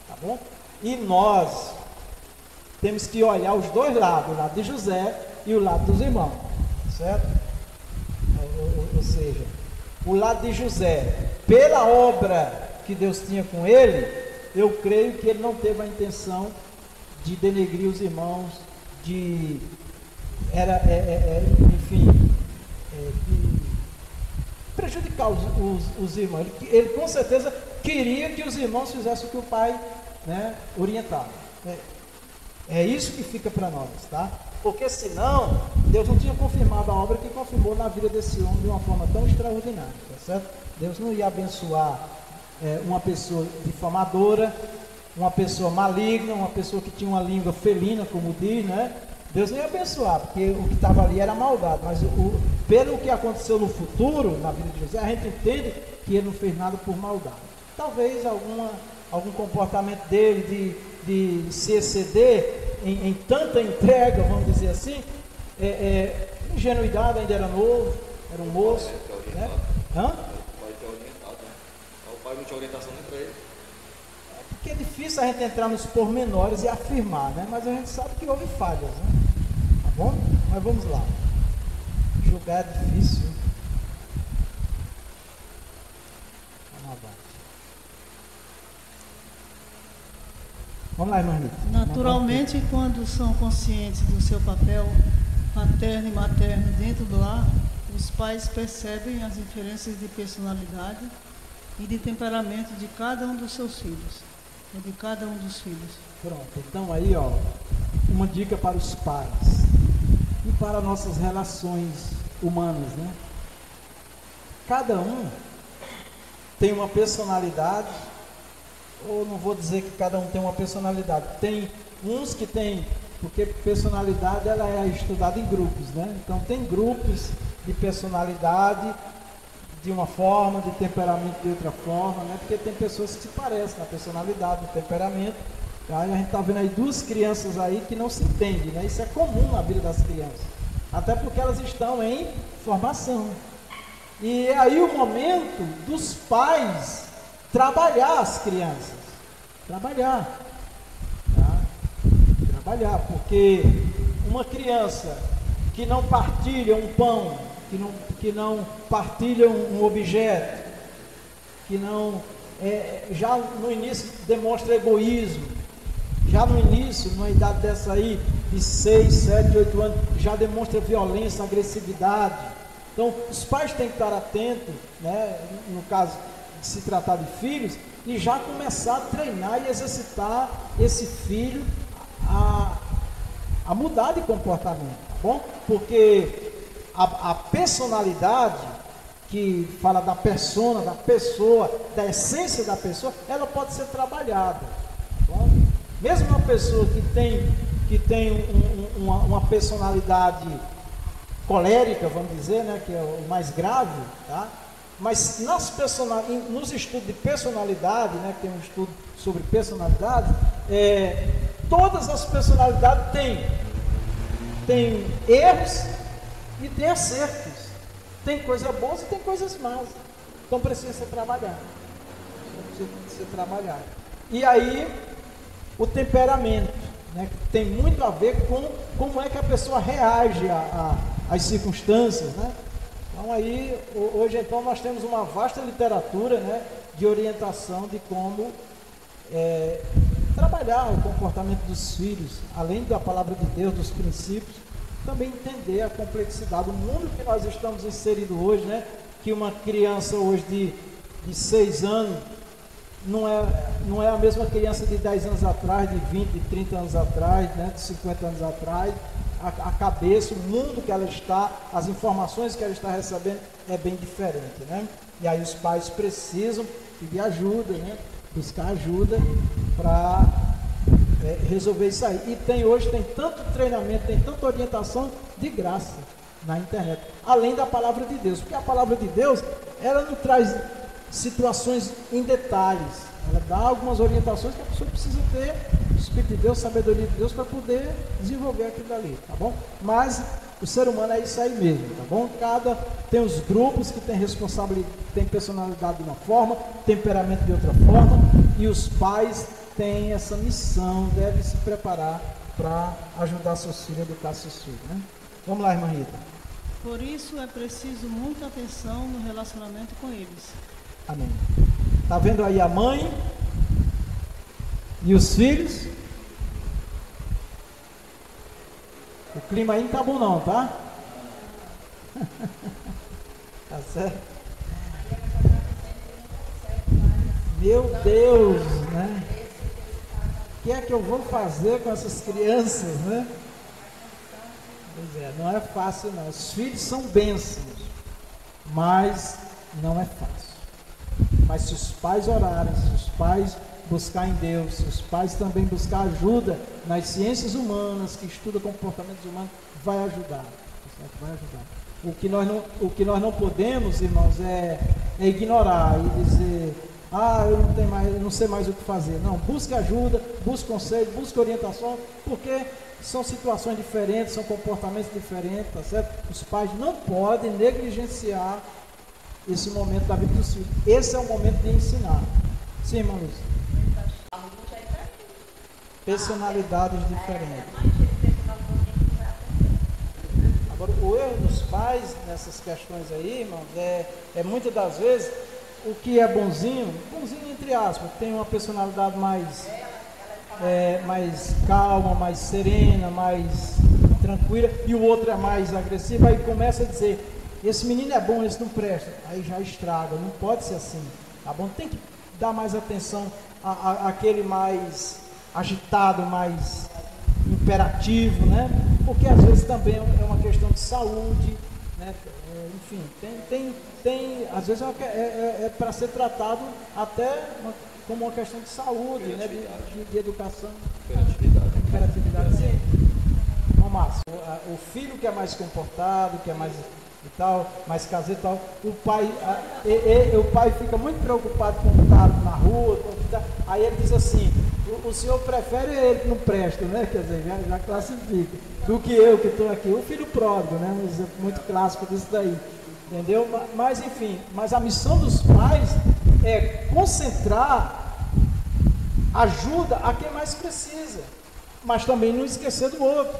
Tá bom? E nós temos que olhar os dois lados, o lado de José e o lado dos irmãos, certo? Ou seja, o lado de José, pela obra que Deus tinha com ele, eu creio que ele não teve a intenção de denegrir os irmãos, de prejudicar os irmãos. Ele com certeza queria que os irmãos fizessem o que o pai, né, orientava. É isso que fica para nós, tá? Porque senão, Deus não tinha confirmado a obra que confirmou na vida desse homem de uma forma tão extraordinária, tá certo? Deus não ia abençoar uma pessoa difamadora, uma pessoa maligna, uma pessoa que tinha uma língua felina, como diz, né? Deus não ia abençoar, porque o que estava ali era maldade, mas pelo que aconteceu no futuro, na vida de José, a gente entende que ele não fez nada por maldade. Talvez algum comportamento dele de se exceder em tanta entrega, vamos dizer assim, ingenuidade, ainda era novo, era um moço, né? Hã? O pai não tinha orientação nem para ele. Porque é difícil a gente entrar nos pormenores e afirmar, né? Mas a gente sabe que houve falhas, né? Tá bom? Mas vamos lá. Julgar é difícil. Vamos lá, irmã Rita. Naturalmente, quando são conscientes do seu papel paterno e materno dentro do lar, os pais percebem as diferenças de personalidade e de temperamento de cada um dos seus filhos, ou de cada um dos filhos. Pronto, então aí, ó, uma dica para os pais e para nossas relações humanas, né? Cada um tem uma personalidade, ou não vou dizer que cada um tem uma personalidade, tem uns que tem, porque personalidade ela é estudada em grupos, né? Então tem grupos de personalidade de uma forma, de temperamento de outra forma, né? Porque tem pessoas que se parecem na personalidade, no temperamento, tá? E a gente está vendo aí duas crianças aí que não se entendem, né? Isso é comum na vida das crianças, até porque elas estão em formação. E é aí o momento dos pais trabalhar as crianças, trabalhar, porque uma criança que não partilha um pão, que não partilha um objeto, que não, já no início demonstra egoísmo, já no início, numa idade dessa aí, de 6, 7, 8 anos, já demonstra violência, agressividade. Então, os pais têm que estar atentos, né, no caso de se tratar de filhos, e já começar a treinar e exercitar esse filho a mudar de comportamento, tá bom? Porque a personalidade, que fala da persona, da pessoa, da essência da pessoa, ela pode ser trabalhada, tá bom? Mesmo uma pessoa que tem uma personalidade colérica, vamos dizer, né, que é o mais grave, tá? Mas nos estudos de personalidade, né, que tem um estudo sobre personalidade, todas as personalidades têm erros e têm acertos. Tem coisas boas e tem coisas más. Então precisa ser trabalhado. E aí, o temperamento, né, que tem muito a ver com como é que a pessoa reage às circunstâncias, né? Então aí, hoje então nós temos uma vasta literatura, né, de orientação de como trabalhar o comportamento dos filhos, além da palavra de Deus, dos princípios, também entender a complexidade do mundo que nós estamos inseridos hoje, né? Que uma criança hoje de 6 anos não é a mesma criança de 10 anos atrás, de 20, de 30 anos atrás, né? De 50 anos atrás. A cabeça, o mundo que ela está, as informações que ela está recebendo é bem diferente, né? E aí os pais precisam pedir ajuda, né? Buscar ajuda para resolver isso aí. E hoje tem tanto treinamento, tem tanta orientação de graça na internet, além da palavra de Deus, porque a palavra de Deus, ela não traz situações em detalhes, ela dá algumas orientações que a pessoa precisa ter o Espírito de Deus, sabedoria de Deus, para poder desenvolver aquilo dali, tá bom? Mas o ser humano é isso aí mesmo, tá bom? Tem os grupos que tem responsabilidade, tem personalidade de uma forma, temperamento de outra forma, e os pais têm essa missão, devem se preparar para ajudar seus filhos, educar seus filhos, né? Vamos lá, irmã Rita. Por isso é preciso muita atenção no relacionamento com eles. Amém. Tá vendo aí a mãe e os filhos? O clima aí não tá bom não, tá? Tá certo? Meu Deus, né? O que é que eu vou fazer com essas crianças, né? Pois é, não é fácil não. Os filhos são bênçãos, mas não é fácil. Mas se os pais orarem, se os pais buscar em Deus, se os pais também buscar ajuda nas ciências humanas, que estuda comportamentos humanos, vai ajudar. Vai ajudar. O que nós não podemos, irmãos, é ignorar e dizer: eu não sei mais o que fazer. Não, busque ajuda, busque conselho, busque orientação, porque são situações diferentes, são comportamentos diferentes, tá certo? Os pais não podem negligenciar esse momento da vida dos filhos. Esse é o momento de ensinar. Sim, irmã Lúcia? Personalidades diferentes. Agora, o erro dos pais nessas questões aí, irmãos, é muitas das vezes o que é bonzinho entre aspas, tem uma personalidade mais calma, mais serena, mais tranquila, e o outro é mais agressivo, aí começa a dizer: esse menino é bom, esse não presta. Aí já estraga, não pode ser assim, tá bom? Tem que dar mais atenção àquele mais agitado, mais imperativo, né? Porque às vezes também é uma questão de saúde, né? Enfim, às vezes é para ser tratado até como uma questão de saúde, né? De educação. Imperatividade, sim. Vamos lá. O filho que é mais comportado, que é mais e tal, mais caseiro e tal, o pai fica muito preocupado com o cara na rua, aí ele diz assim: o senhor prefere ele que não presta, né? Quer dizer, já classifica, do que eu que estou aqui. O filho pródigo, né? Um exemplo muito clássico disso daí, entendeu? Mas enfim, a missão dos pais é concentrar ajuda a quem mais precisa, mas também não esquecer do outro.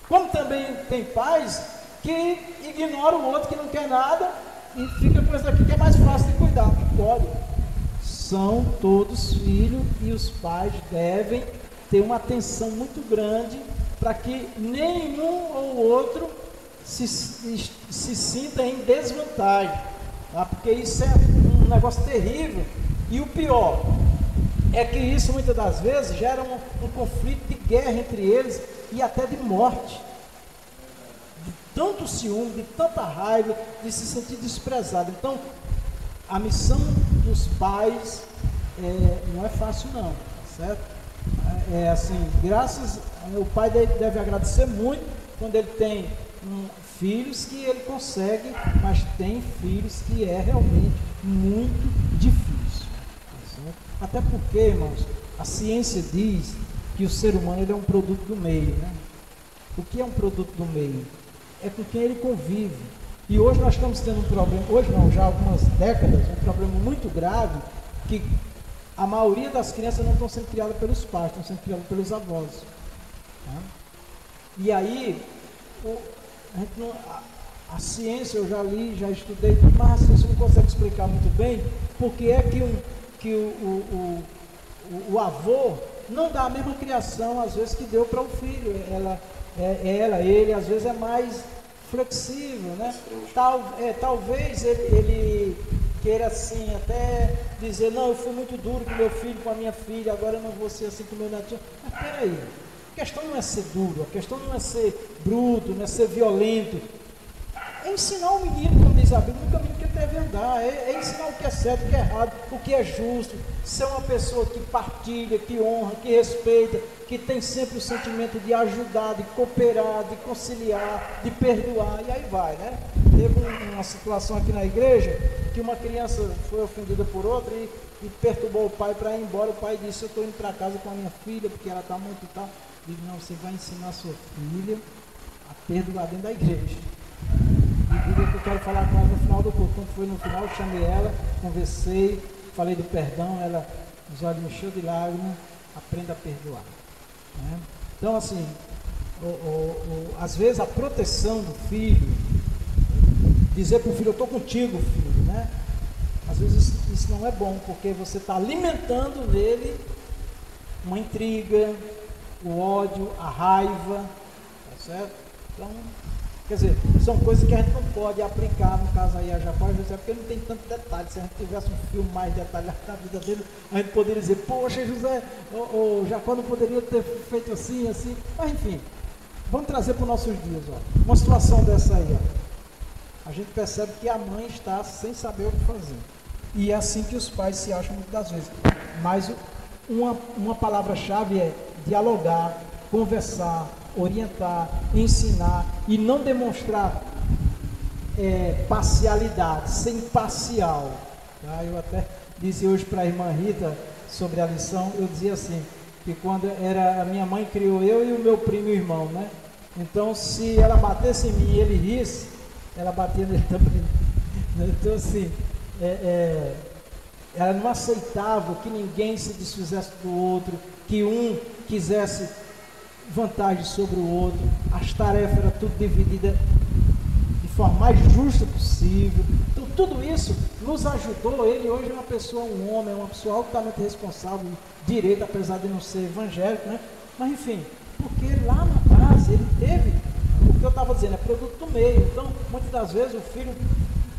Como também tem pais que ignora o outro, que não quer nada, e fica com isso aqui que é mais fácil de cuidar. Não pode. São todos filhos e os pais devem ter uma atenção muito grande para que nenhum ou outro se sinta em desvantagem, tá? Porque isso é um negócio terrível. E o pior é que isso muitas das vezes gera um conflito de guerra entre eles e até de morte. Tanto ciúme, de tanta raiva, de se sentir desprezado. Então, a missão dos pais não é fácil não, certo? Assim, o pai deve agradecer muito quando ele tem filhos que ele consegue, mas tem filhos que é realmente muito difícil. Até porque, irmãos, a ciência diz que o ser humano ele é um produto do meio, né? O que é um produto do meio? É com quem ele convive. E hoje nós estamos tendo um problema, hoje não, já há algumas décadas, um problema muito grave, que a maioria das crianças não estão sendo criadas pelos pais, estão sendo criadas pelos avós. Tá? E aí, a ciência eu já li, já estudei, mas a ciência não consegue explicar muito bem porque é que o avô não dá a mesma criação, às vezes, que deu para o filho. Ele, às vezes, é mais flexível, né? Talvez ele queira, assim, até dizer, não, eu fui muito duro com meu filho, com a minha filha, agora eu não vou ser assim com o meu netinho. Mas peraí, a questão não é ser duro, a questão não é ser bruto, não é ser violento. É ensinar o menino, como diz a Bíblia, no caminho que ele deve andar, é ensinar o que é certo, o que é errado, o que é justo, ser uma pessoa que partilha, que honra, que respeita, que tem sempre o sentimento de ajudar, de cooperar, de conciliar, de perdoar, e aí vai, né? Teve uma situação aqui na igreja, que uma criança foi ofendida por outra e perturbou o pai para ir embora. O pai disse, eu estou indo para casa com a minha filha, porque ela está muito tal. Eu digo, não, você vai ensinar a sua filha a perdoar dentro da igreja. E digo que eu quero falar com ela no final do culto. Quando foi no final, eu chamei ela, conversei, falei do perdão, ela, os olhos encheu de lágrimas, aprenda a perdoar. Né? Então, assim, às vezes a proteção do filho, dizer para o filho, eu estou contigo, filho, né? Às vezes isso não é bom, porque você está alimentando nele uma intriga, o ódio, a raiva, tá certo? Então, quer dizer, são coisas que a gente não pode aplicar, no caso aí a Jacó, José, porque não tem tanto detalhe. Se a gente tivesse um filme mais detalhado da vida dele, a gente poderia dizer, poxa, José, o Jacó não poderia ter feito assim, assim. Mas enfim, vamos trazer para os nossos dias, ó. Uma situação dessa aí, ó. A gente percebe que a mãe está sem saber o que fazer. E é assim que os pais se acham muitas das vezes. Mas uma palavra-chave é dialogar, conversar, orientar, ensinar e não demonstrar parcialidade, ser imparcial. Tá? Eu até disse hoje para a irmã Rita sobre a lição, eu dizia assim, que quando a minha mãe criou eu e o meu primo e irmão, né? Então, se ela batesse em mim e ele risse, ela batia nele também. Então, assim, ela não aceitava que ninguém se desfizesse do outro, que um quisesse vantagem sobre o outro. As tarefas eram tudo divididas de forma mais justa possível. Então, tudo isso nos ajudou. Ele hoje é uma pessoa, um homem, uma pessoa altamente responsável, direito, apesar de não ser evangélico, né? Mas, enfim, porque lá na base ele teve... O que eu estava dizendo é produto do meio. Então, muitas das vezes o filho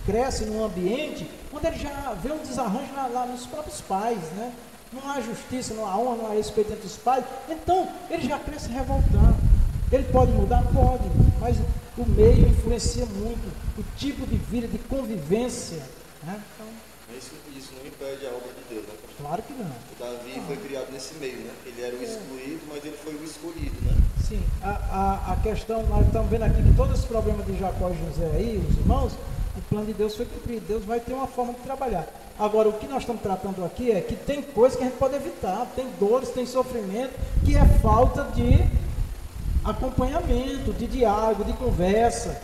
cresce num ambiente onde ele já vê um desarranjo lá nos próprios pais, né? Não há justiça, não há honra, não há respeito entre os pais. Então, ele já cresce revoltado. Ele pode mudar? Pode, mas o meio influencia muito o tipo de vida, de convivência, né? Então, isso não impede a obra de Deus, né? Claro que não. O Davi foi criado nesse meio, né? Ele era o excluído, mas ele foi o escolhido, né? Sim, a questão, nós estamos vendo aqui que todos os problemas de Jacó e José aí, os irmãos, o plano de Deus foi cumprido. Deus vai ter uma forma de trabalhar. Agora, o que nós estamos tratando aqui é que tem coisas que a gente pode evitar, tem dores, tem sofrimento, que é falta de acompanhamento, de diálogo, de conversa.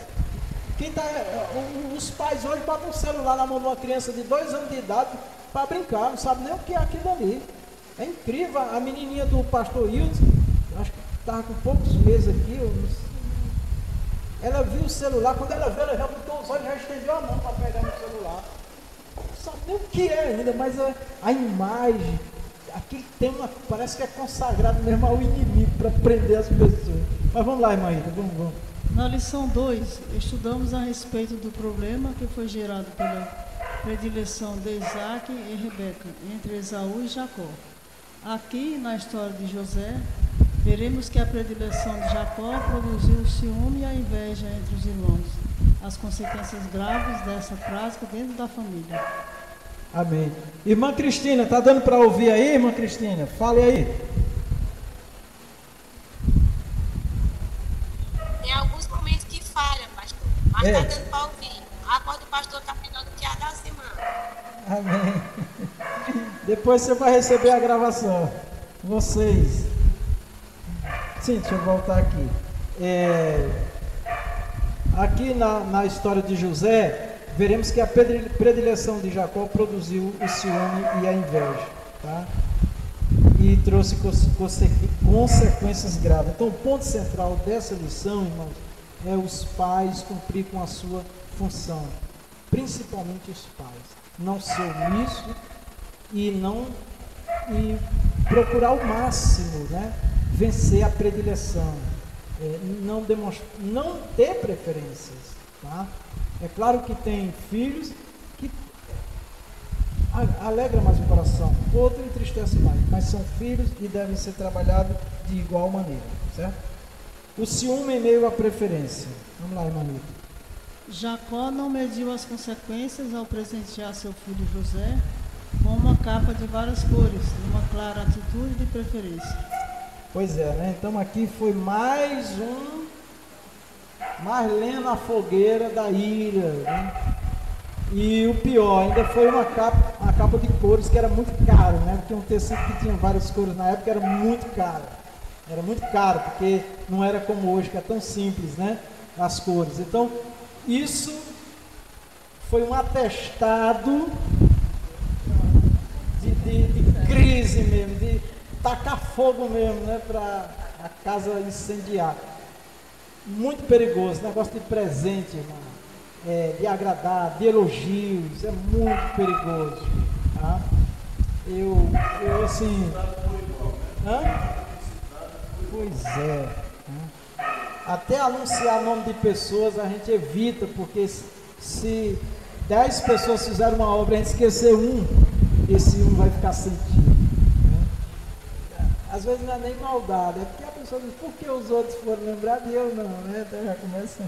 Os pais hoje botam um celular na mão de uma criança de 2 anos de idade para brincar, não sabe nem o que é aquilo ali. É incrível, a menininha do pastor Hilton, acho que estava com poucos meses aqui, ela viu o celular, quando ela viu, ela já botou os olhos, já estendeu a mão para pegar no celular. Não sabe nem o que é ainda, mas a imagem, aquele tema parece que é consagrado mesmo ao inimigo para prender as pessoas. Mas vamos lá, irmã Ida, vamos. Na lição 2, estudamos a respeito do problema que foi gerado pela predileção de Isaac e Rebeca, entre Esaú e Jacó. Aqui, na história de José, veremos que a predileção de Jacó produziu o ciúme e a inveja entre os irmãos, as consequências graves dessa prática dentro da família. Amém. Irmã Cristina, está dando para ouvir aí, irmã Cristina? Fale aí. Tem alguns momentos que falha, pastor. Mas está dando para ouvir. A voz do pastor está melhor do que a das irmãs. Amém. Depois você vai receber a gravação. Vocês. Sim, deixa eu voltar aqui. Aqui na história de José, veremos que a predileção de Jacó produziu o ciúme e a inveja, tá? E trouxe consequências graves. Então, o ponto central dessa lição, irmãos, é os pais cumprir com a sua função, principalmente os pais. Não ser omisso e procurar o máximo, né? Vencer a predileção, não ter preferências, tá? É claro que tem filhos que alegra mais o coração, outro entristece mais, mas são filhos e devem ser trabalhados de igual maneira, certo? O ciúme em meio à preferência. Vamos lá, irmã Rita. Jacó não mediu as consequências ao presentear seu filho José com uma capa de várias cores, numa clara atitude de preferência. Pois é, né? Então aqui foi mais lenha na fogueira da ira, né? E o pior, ainda foi uma capa de cores que era muito caro, né? Porque um tecido que tinha várias cores na época era muito caro. Era muito caro, porque não era como hoje, que é tão simples, né? As cores. Então, isso foi um atestado de crise mesmo, de tacar fogo mesmo, né? Para a casa incendiar. Muito perigoso, negócio de presente, irmão. De agradar, de elogios, é muito perigoso, tá? Eu assim, pois é, né? Até anunciar nome de pessoas a gente evita, porque se 10 pessoas fizerem uma obra e a gente esquecer esse vai ficar sentido, né? Às vezes não é nem maldade, é porque a pessoa diz, por que os outros foram lembrados e eu não, né? Então já começa.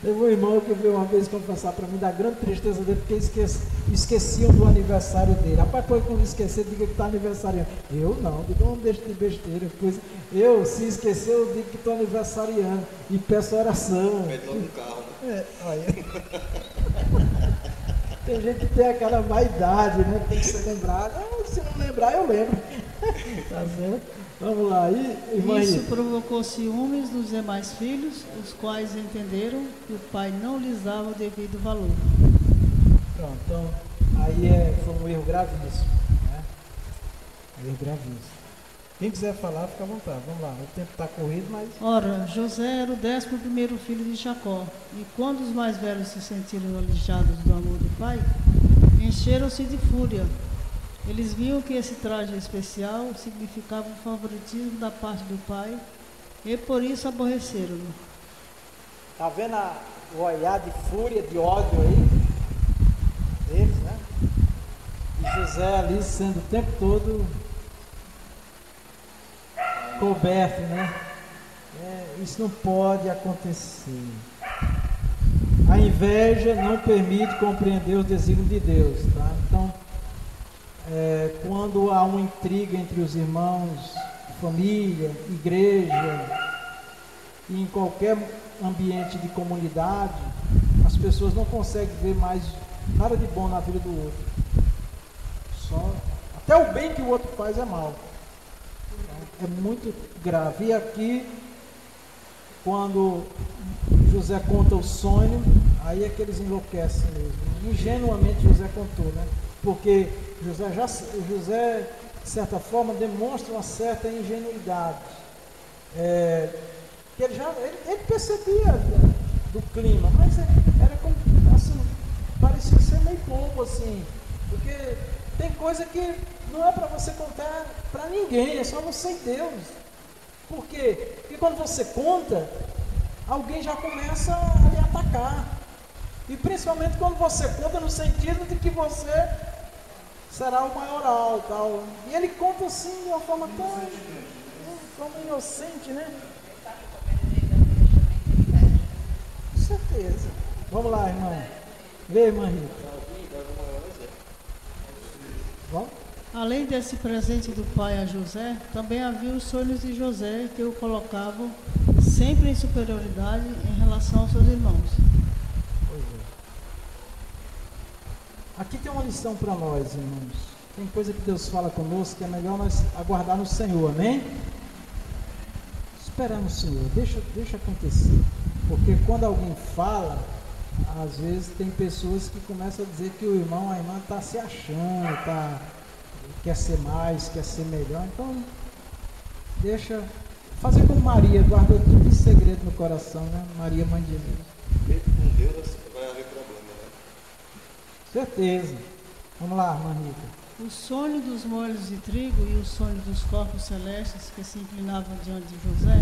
Teve um irmão que veio uma vez confessar para mim da grande tristeza dele, porque esqueciam do aniversário dele. Rapaz, depois quando esquecer, diga que está aniversariando. Eu não, diga um deixa de besteira. Pois eu, se esquecer, eu digo que estou aniversariando e peço oração. Pede logo no carro, né? Olha. Tem gente que tem aquela vaidade, né? Tem que ser lembrado. Se não lembrar, eu lembro. Tá certo? Vamos lá. Isso provocou ciúmes dos demais filhos, os quais entenderam que o pai não lhes dava o devido valor. Pronto, então, aí foi um erro gravíssimo, né? Erro gravíssimo. Quem quiser falar, fica à vontade. Vamos lá, o tempo está corrido, mas... Ora, José era o 11º filho de Jacó, e quando os mais velhos se sentiram alijados do amor do pai, encheram-se de fúria. Eles viam que esse traje especial significava o favoritismo da parte do pai e por isso aborreceram-no. Está vendo o olhar de fúria, de ódio aí deles, né? E José ali sendo o tempo todo coberto, né? Isso não pode acontecer. A inveja não permite compreender os desígnios de Deus, tá? Então, quando há uma intriga entre os irmãos, família, igreja, e em qualquer ambiente de comunidade, as pessoas não conseguem ver mais nada de bom na vida do outro. Até o bem que o outro faz é mal. É muito grave. E aqui, quando José conta o sonho, aí é que eles enlouquecem mesmo. Ingenuamente José contou, né? Porque José, de certa forma, demonstra uma certa ingenuidade. Que ele percebia do clima, mas era como assim, parecia ser meio bobo assim, porque tem coisa que não é para você contar para ninguém, é só você e Deus. Por quê? Porque quando você conta, alguém já começa a lhe atacar. E principalmente quando você conta no sentido de que você será o maioral, tal. E ele conta assim de uma forma tão inocente, né? Com certeza. Vamos lá, irmão. Lê, irmã Rita. Vamos? Além desse presente do pai a José, também havia os sonhos de José que o colocavam sempre em superioridade em relação aos seus irmãos. Aqui tem uma lição para nós, irmãos. Tem coisa que Deus fala conosco que é melhor nós aguardar no Senhor, amém? Esperar no Senhor, deixa acontecer. Porque quando alguém fala, às vezes tem pessoas que começam a dizer que o irmão, a irmã está se achando, quer ser mais, quer ser melhor. Então, deixa fazer como Maria, guardou tudo em segredo no coração, né? Maria, mãe de Jesus. Mesmo com Deus vai haver problema, né? Certeza. Vamos lá, irmã Rita. O sonho dos molhos de trigo e o sonho dos corpos celestes que se inclinavam diante de José,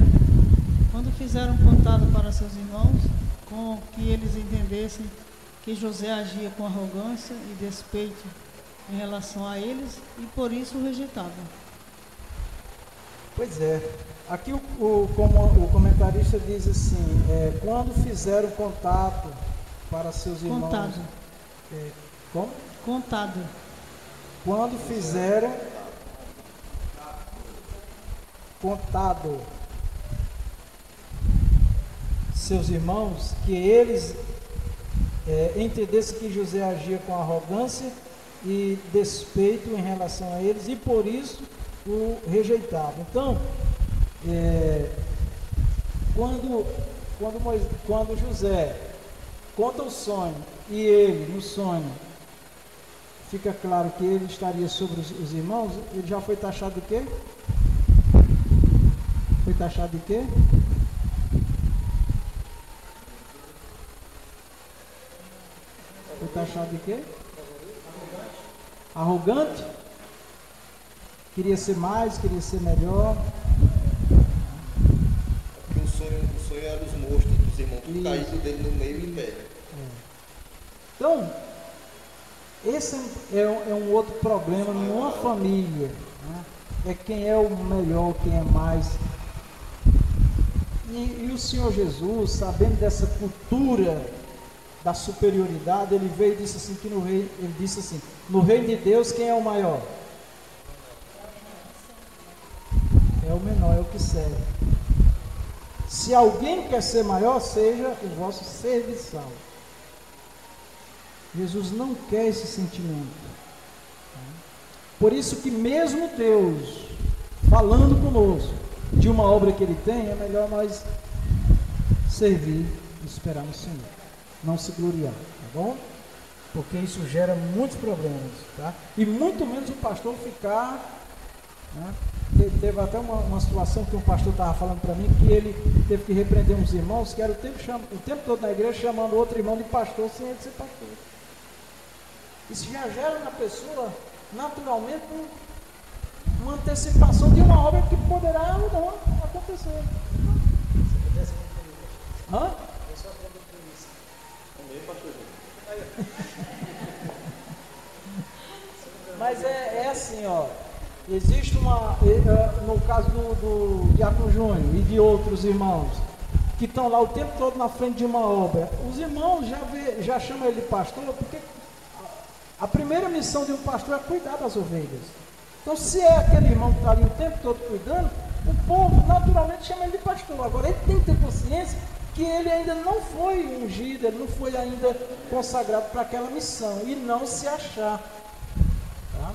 quando fizeram contado para seus irmãos, com que eles entendessem que José agia com arrogância e despeito em relação a eles, e por isso o rejeitavam. Pois é. Aqui como o comentarista diz assim, quando fizeram contato para seus irmãos... Contado. Como? Contado. Quando fizeram contado seus irmãos, que eles entendessem que José agia com arrogância e despeito em relação a eles, e por isso o rejeitavam. Então, quando José conta o sonho, e ele, no sonho, fica claro que ele estaria sobre os irmãos, ele já foi taxado de quê? Foi taxado de quê? Foi taxado de quê? Arrogante? Queria ser mais, queria ser melhor. Porque o sonho era os monstros dos irmãos, tudo caído dele no meio e pé. Então, esse é um outro problema numa família, né? É quem é o melhor, quem é mais. E o Senhor Jesus, sabendo dessa cultura da superioridade, ele veio e disse assim, no reino de Deus, quem é o maior? É o menor, é o que serve. Se alguém quer ser maior, seja o vosso serviçal. Jesus não quer esse sentimento. Por isso que mesmo Deus falando conosco de uma obra que Ele tem, é melhor nós servir e esperar no Senhor. Não se gloriar, tá bom? Porque isso gera muitos problemas, tá? E muito menos o pastor ficar, né? Teve até uma situação que um pastor estava falando para mim, que ele teve que repreender uns irmãos que era o tempo todo na igreja chamando outro irmão de pastor sem ele ser pastor. Isso já gera na pessoa, naturalmente, uma antecipação de uma obra que poderá ou não acontecer. Hã? Mas é assim, ó. Existe no caso do Diácono Júnior e de outros irmãos, que estão lá o tempo todo na frente de uma obra. Os irmãos já chamam ele de pastor, porque a primeira missão de um pastor é cuidar das ovelhas. Então, se é aquele irmão que está ali o tempo todo cuidando, o povo naturalmente chama ele de pastor. Agora, ele tem que ter consciência que ele ainda não foi ungido, ele não foi ainda consagrado para aquela missão, e não se achar. Tá?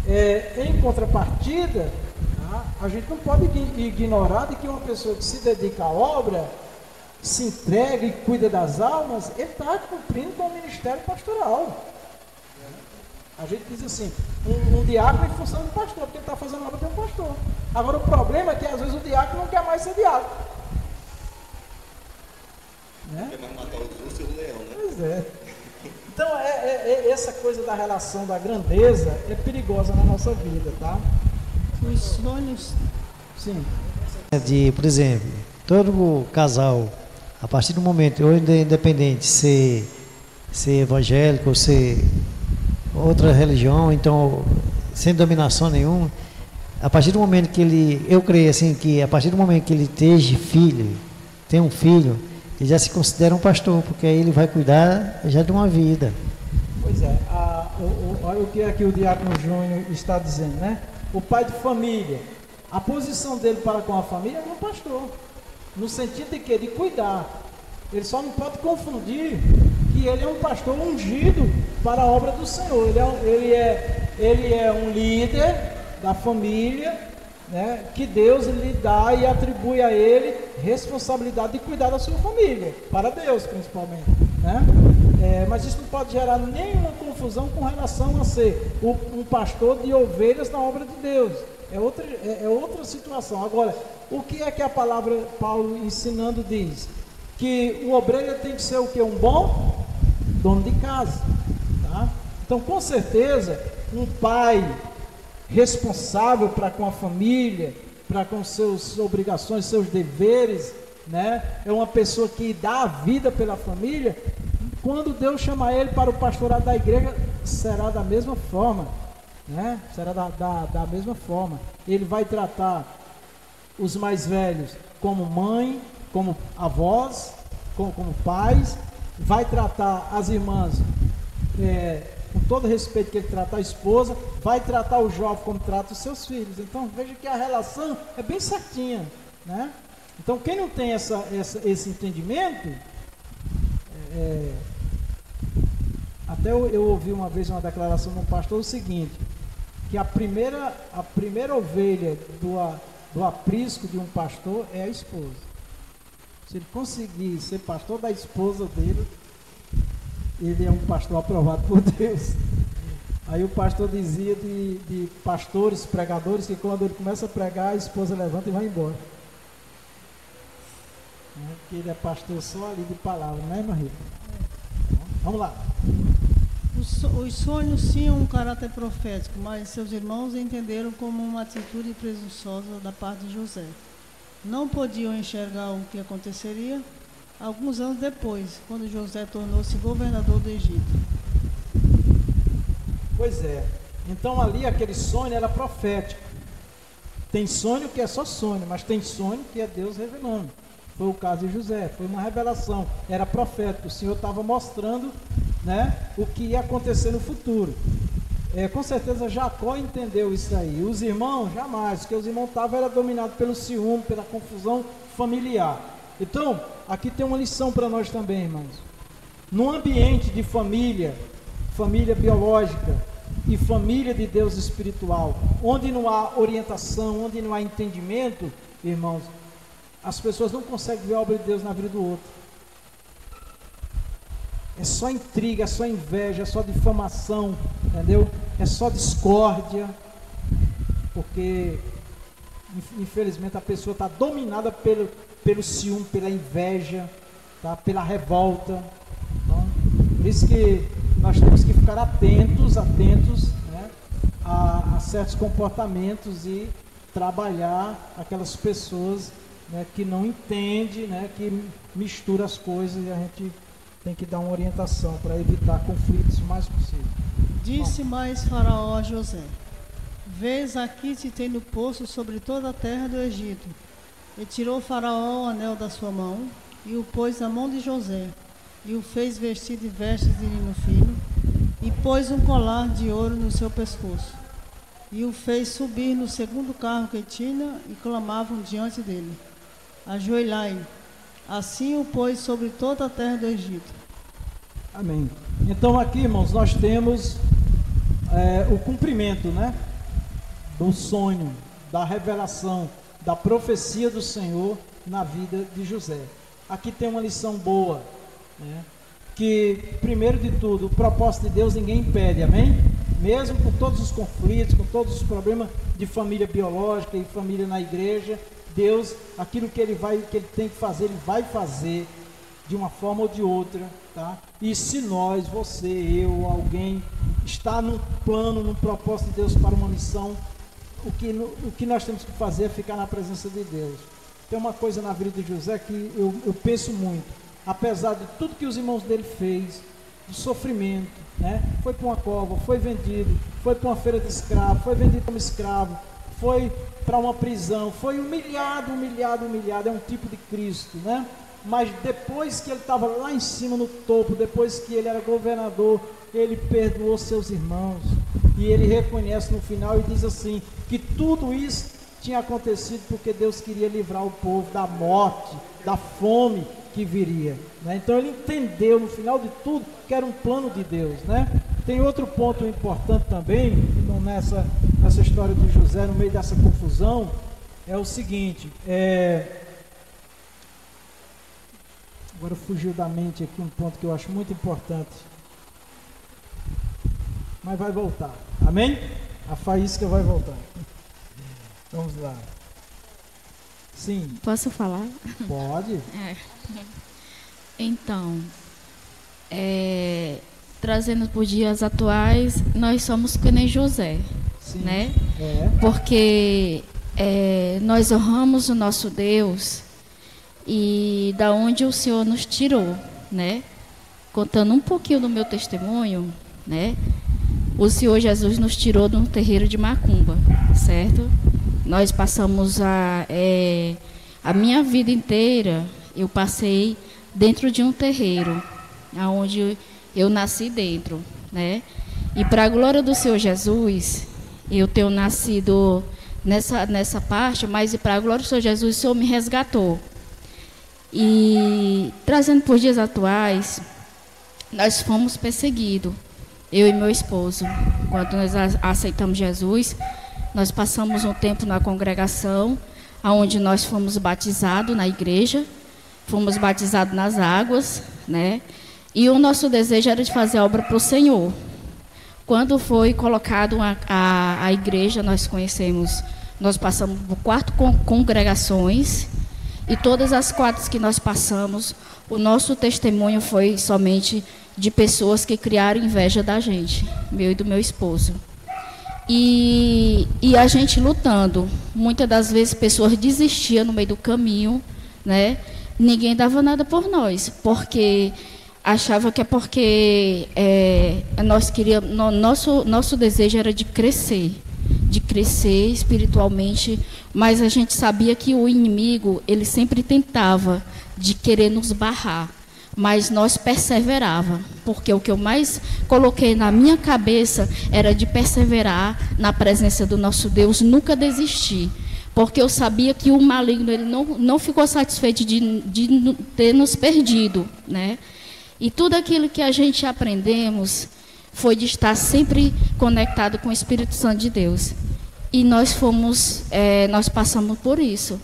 Em contrapartida, tá? A gente não pode ignorar de que uma pessoa que se dedica à obra, se entrega e cuida das almas, ele está cumprindo com o ministério pastoral. A gente diz assim, um diácono em função do pastor, porque ele está fazendo a obra de um pastor. Agora o problema é que às vezes o diácono não quer mais ser diácono. Né? Quer mais matar os ursos e o leão, né? Pois é. Então essa coisa da relação da grandeza é perigosa na nossa vida, tá? Os sonhos. Sim. Por exemplo, todo casal, a partir do momento, ou independente, ser evangélico, ou ser outra religião, então, sem dominação nenhuma, a partir do momento que eu creio assim, que a partir do momento que ele tem um filho, ele já se considera um pastor, porque aí ele vai cuidar já de uma vida. Pois é, olha o que aqui o Diácono Júnior está dizendo, né? O pai de família, a posição dele para com a família é um pastor, no sentido de que de cuidar. Ele só não pode confundir que ele é um pastor ungido para a obra do Senhor. Ele é um líder da família, né, que Deus lhe dá e atribui a ele responsabilidade de cuidar da sua família, para Deus principalmente, né? Mas isso não pode gerar nenhuma confusão com relação a ser um pastor de ovelhas na obra de Deus. É outra situação. Agora, o que é que a palavra Paulo ensinando diz? Que o obreiro tem que ser o quê? Um bom dono de casa, tá? Então, com certeza, um pai responsável para com a família, para com suas obrigações, seus deveres, né? É uma pessoa que dá a vida pela família. Quando Deus chamar ele para o pastorado da igreja, será da mesma forma, né? Será da mesma forma. Ele vai tratar os mais velhos como mãe, como avós, como pais, vai tratar as irmãs com todo respeito que ele trata a esposa, vai tratar o jovem como trata os seus filhos. Então veja que a relação é bem certinha, né? Então quem não tem esse entendimento, até eu ouvi uma vez uma declaração de um pastor o seguinte, que a primeira ovelha do aprisco de um pastor é a esposa. Se ele conseguir ser pastor da esposa dele, ele é um pastor aprovado por Deus. Aí o pastor dizia de pastores, pregadores, que quando ele começa a pregar, a esposa levanta e vai embora. Porque ele é pastor só ali de palavra, não é, irmã Rita? Vamos lá. Os sonhos tinham um caráter profético, mas seus irmãos entenderam como uma atitude presunçosa da parte de José. Não podiam enxergar o que aconteceria alguns anos depois, quando José tornou-se governador do Egito. Pois é. Então ali aquele sonho era profético. Tem sonho que é só sonho, mas tem sonho que é Deus revelando. Foi o caso de José, foi uma revelação, era profético. O Senhor estava mostrando, né, o que ia acontecer no futuro. Com certeza Jacó entendeu isso aí. Os irmãos, jamais, porque os irmãos estavam dominados pelo ciúme, pela confusão familiar. Então, aqui tem uma lição para nós também, irmãos. Num ambiente de família biológica e família de Deus espiritual, onde não há orientação, onde não há entendimento, irmãos, as pessoas não conseguem ver a obra de Deus na vida do outro. É só intriga, é só inveja, é só difamação, entendeu? É só discórdia, porque infelizmente a pessoa está dominada pelo ciúme, pela inveja, tá? Pela revolta. Então, por isso que nós temos que ficar atentos, né, a certos comportamentos e trabalhar aquelas pessoas, né, que não entendem, né, que mistura as coisas, e a gente tem que dar uma orientação para evitar conflitos o mais possível. Disse mais Faraó a José: Vês, aqui te tenho posto sobre toda a terra do Egito. E tirou Faraó o anel da sua mão, e o pôs na mão de José, e o fez vestir de vestes de linho fino, e pôs um colar de ouro no seu pescoço, e o fez subir no segundo carro que tinha, e clamavam diante dele: Ajoelhai. Assim o pôs sobre toda a terra do Egito. Amém. Então aqui, irmãos, nós temos o cumprimento, né, do sonho, da revelação, da profecia do Senhor na vida de José. Aqui tem uma lição boa, né, que, primeiro de tudo, o propósito de Deus ninguém impede, amém? Mesmo com todos os conflitos, com todos os problemas de família biológica e família na igreja, Deus, aquilo que ele tem que fazer, ele vai fazer de uma forma ou de outra, tá? E se nós, você, eu, alguém, está num plano, num propósito de Deus para uma missão, o que nós temos que fazer é ficar na presença de Deus. Tem uma coisa na vida de José que eu penso muito, apesar de tudo que os irmãos dele fez, do sofrimento, né? Foi para uma cova, foi vendido, foi para uma feira de escravo, foi vendido como escravo, foi para uma prisão, foi humilhado, é um tipo de Cristo, né? Mas depois que ele estava lá em cima no topo, depois que ele era governador, ele perdoou seus irmãos, e ele reconhece no final e diz assim, que tudo isso tinha acontecido porque Deus queria livrar o povo da morte, da fome que viria, né? Então ele entendeu no final de tudo que era um plano de Deus, né? Tem outro ponto importante também, então, nessa história de José, no meio dessa confusão, é o seguinte, agora fugiu da mente aqui um ponto que eu acho muito importante, mas vai voltar, amém? A faísca vai voltar. Vamos lá. Sim. Posso falar? Pode. Então, trazendo para os dias atuais, nós somos que nem José, Sim. né? Porque nós honramos o nosso Deus e da onde o Senhor nos tirou, né? Contando um pouquinho do meu testemunho, né? O Senhor Jesus nos tirou de um terreiro de macumba, certo? Nós passamos a minha vida inteira, eu passei dentro de um terreiro, onde eu nasci dentro, né? E para a glória do Senhor Jesus, eu tenho nascido nessa parte, mas para a glória do Senhor Jesus, o Senhor me resgatou. E trazendo para os dias atuais, nós fomos perseguidos, eu e meu esposo. Quando nós aceitamos Jesus, nós passamos um tempo na congregação, onde nós fomos batizados na igreja, fomos batizados nas águas, né? E o nosso desejo era de fazer a obra para o Senhor. Quando foi colocado a igreja, nós passamos por 4 congregações, e todas as 4 que nós passamos, o nosso testemunho foi somente de pessoas que criaram inveja da gente, meu e do meu esposo. E a gente lutando, muitas das vezes pessoas desistiam no meio do caminho, né? Ninguém dava nada por nós, porque achava que porque nós queríamos, nosso desejo era de crescer espiritualmente, mas a gente sabia que o inimigo, ele sempre tentava de querer nos barrar, mas nós perseverava, porque o que eu mais coloquei na minha cabeça era de perseverar na presença do nosso Deus, nunca desistir, porque eu sabia que o maligno, ele não ficou satisfeito de ter nos perdido, né? E tudo aquilo que a gente aprendemos foi de estar sempre conectado com o Espírito Santo de Deus. E nós passamos por isso.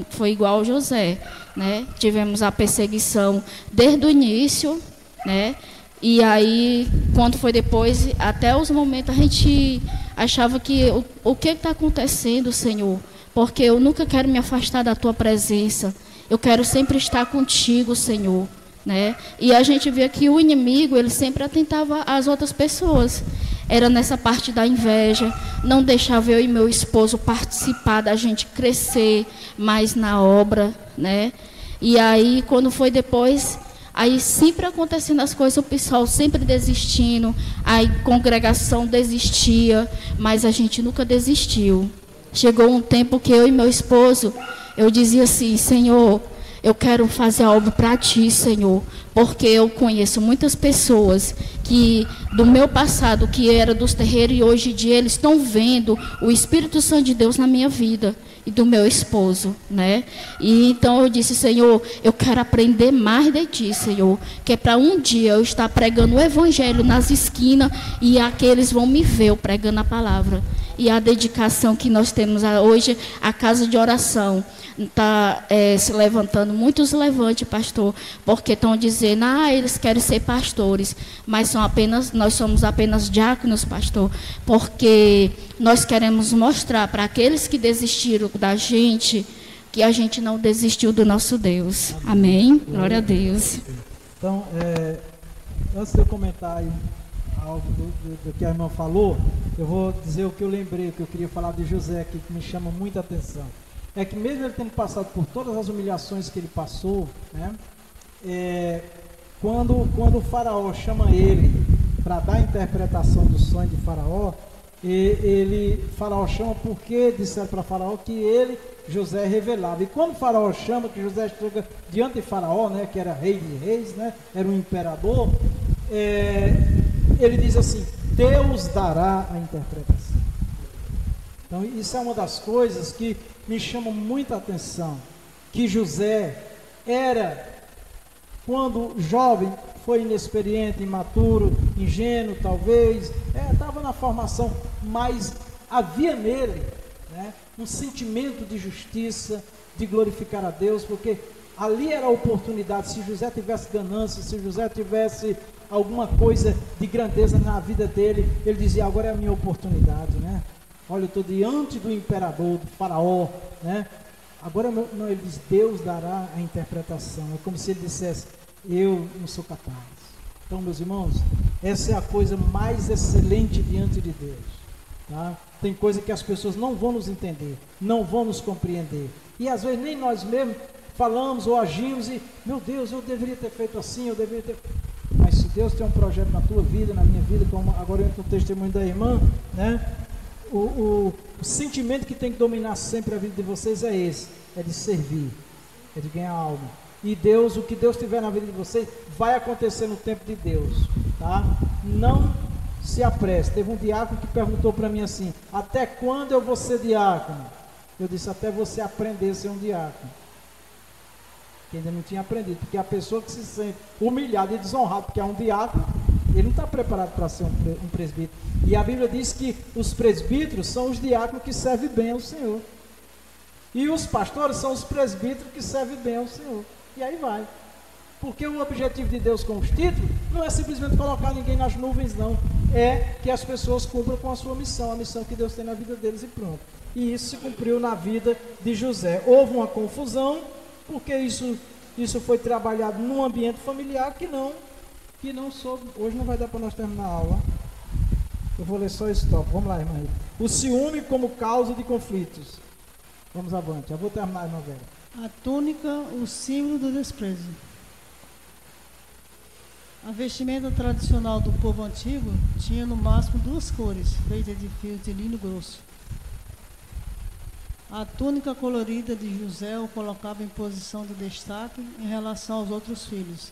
Foi igual ao José, né? Tivemos a perseguição desde o início, né? E aí, quando foi depois, até os momentos, a gente achava que o que está acontecendo, Senhor? Porque eu nunca quero me afastar da Tua presença. Eu quero sempre estar contigo, Senhor. Né? E a gente via que o inimigo, ele sempre atentava às outras pessoas. Era nessa parte da inveja, não deixava eu e meu esposo participar da gente crescer mais na obra, né? E aí, quando foi depois, aí sempre acontecendo as coisas, o pessoal sempre desistindo, a congregação desistia, mas a gente nunca desistiu. Chegou um tempo que eu e meu esposo, eu dizia assim, Senhor, eu quero fazer a obra para Ti, Senhor, porque eu conheço muitas pessoas que, do meu passado, que era dos terreiros, e hoje em dia eles estão vendo o Espírito Santo de Deus na minha vida e do meu esposo, né? E então eu disse, Senhor, eu quero aprender mais de Ti, Senhor, que é para um dia eu estar pregando o Evangelho nas esquinas e aqueles vão me ver eu pregando a palavra. E a dedicação que nós temos hoje, a casa de oração, está se levantando, muitos levantes, pastor, porque estão dizendo, eles querem ser pastores, mas nós somos apenas diáconos, pastor, porque nós queremos mostrar para aqueles que desistiram da gente, que a gente não desistiu do nosso Deus. Amém? Glória a Deus. Então, antes de eu comentar aí algo do que a irmã falou, eu vou dizer o que eu lembrei, que eu queria falar de José aqui, que me chama muita atenção. É que mesmo ele tendo passado por todas as humilhações que ele passou, né, quando o faraó chama ele para dar a interpretação do sonho de faraó, faraó chama porque disseram para faraó que José revelava. E quando o faraó chama, que José chega diante de faraó, né, que era rei de reis, né, era um imperador, ele diz assim, Deus dará a interpretação. Então isso é uma das coisas que me chama muita atenção, que José era quando jovem, foi inexperiente, imaturo, ingênuo talvez, estava na formação, mas havia nele, né, um sentimento de justiça, de glorificar a Deus, porque ali era a oportunidade. Se José tivesse ganância, se José tivesse alguma coisa de grandeza na vida dele, ele dizia, agora é a minha oportunidade, né? Olha, eu estou diante do imperador, do faraó, né? Agora, não, ele diz, Deus dará a interpretação. É como se ele dissesse, eu não sou capaz. Então, meus irmãos, essa é a coisa mais excelente diante de Deus, tá? Tem coisa que as pessoas não vão nos entender, não vão nos compreender. E às vezes nem nós mesmos falamos ou agimos e, meu Deus, eu deveria ter feito assim, eu deveria ter... Mas se Deus tem um projeto na tua vida, na minha vida, como agora entra o testemunho da irmã, né? O sentimento que tem que dominar sempre a vida de vocês é esse, é de servir, é de ganhar alma. E Deus, o que Deus tiver na vida de vocês, vai acontecer no tempo de Deus, tá? Não se apresse. Teve um diácono que perguntou para mim assim, até quando eu vou ser diácono? Eu disse, até você aprender a ser um diácono. Que ainda não tinha aprendido, porque a pessoa que se sente humilhada e desonrada porque é um diácono, ele não está preparado para ser um presbítero. E a Bíblia diz que os presbíteros são os diáconos que servem bem ao Senhor. E os pastores são os presbíteros que servem bem ao Senhor. E aí vai. Porque o objetivo de Deus com os títulos não é simplesmente colocar ninguém nas nuvens, não. É que as pessoas cumpram com a sua missão, a missão que Deus tem na vida deles e pronto. E isso se cumpriu na vida de José. Houve uma confusão, porque isso foi trabalhado num ambiente familiar que não soube. Hoje não vai dar para nós terminar a aula. Eu vou ler só esse tópico. Vamos lá, irmã. O ciúme como causa de conflitos. Vamos avante. Eu vou terminar, irmã Vera. A túnica, o símbolo do desprezo. A vestimenta tradicional do povo antigo tinha no máximo 2 cores, feitas de fios de linho grosso. A túnica colorida de José o colocava em posição de destaque em relação aos outros filhos.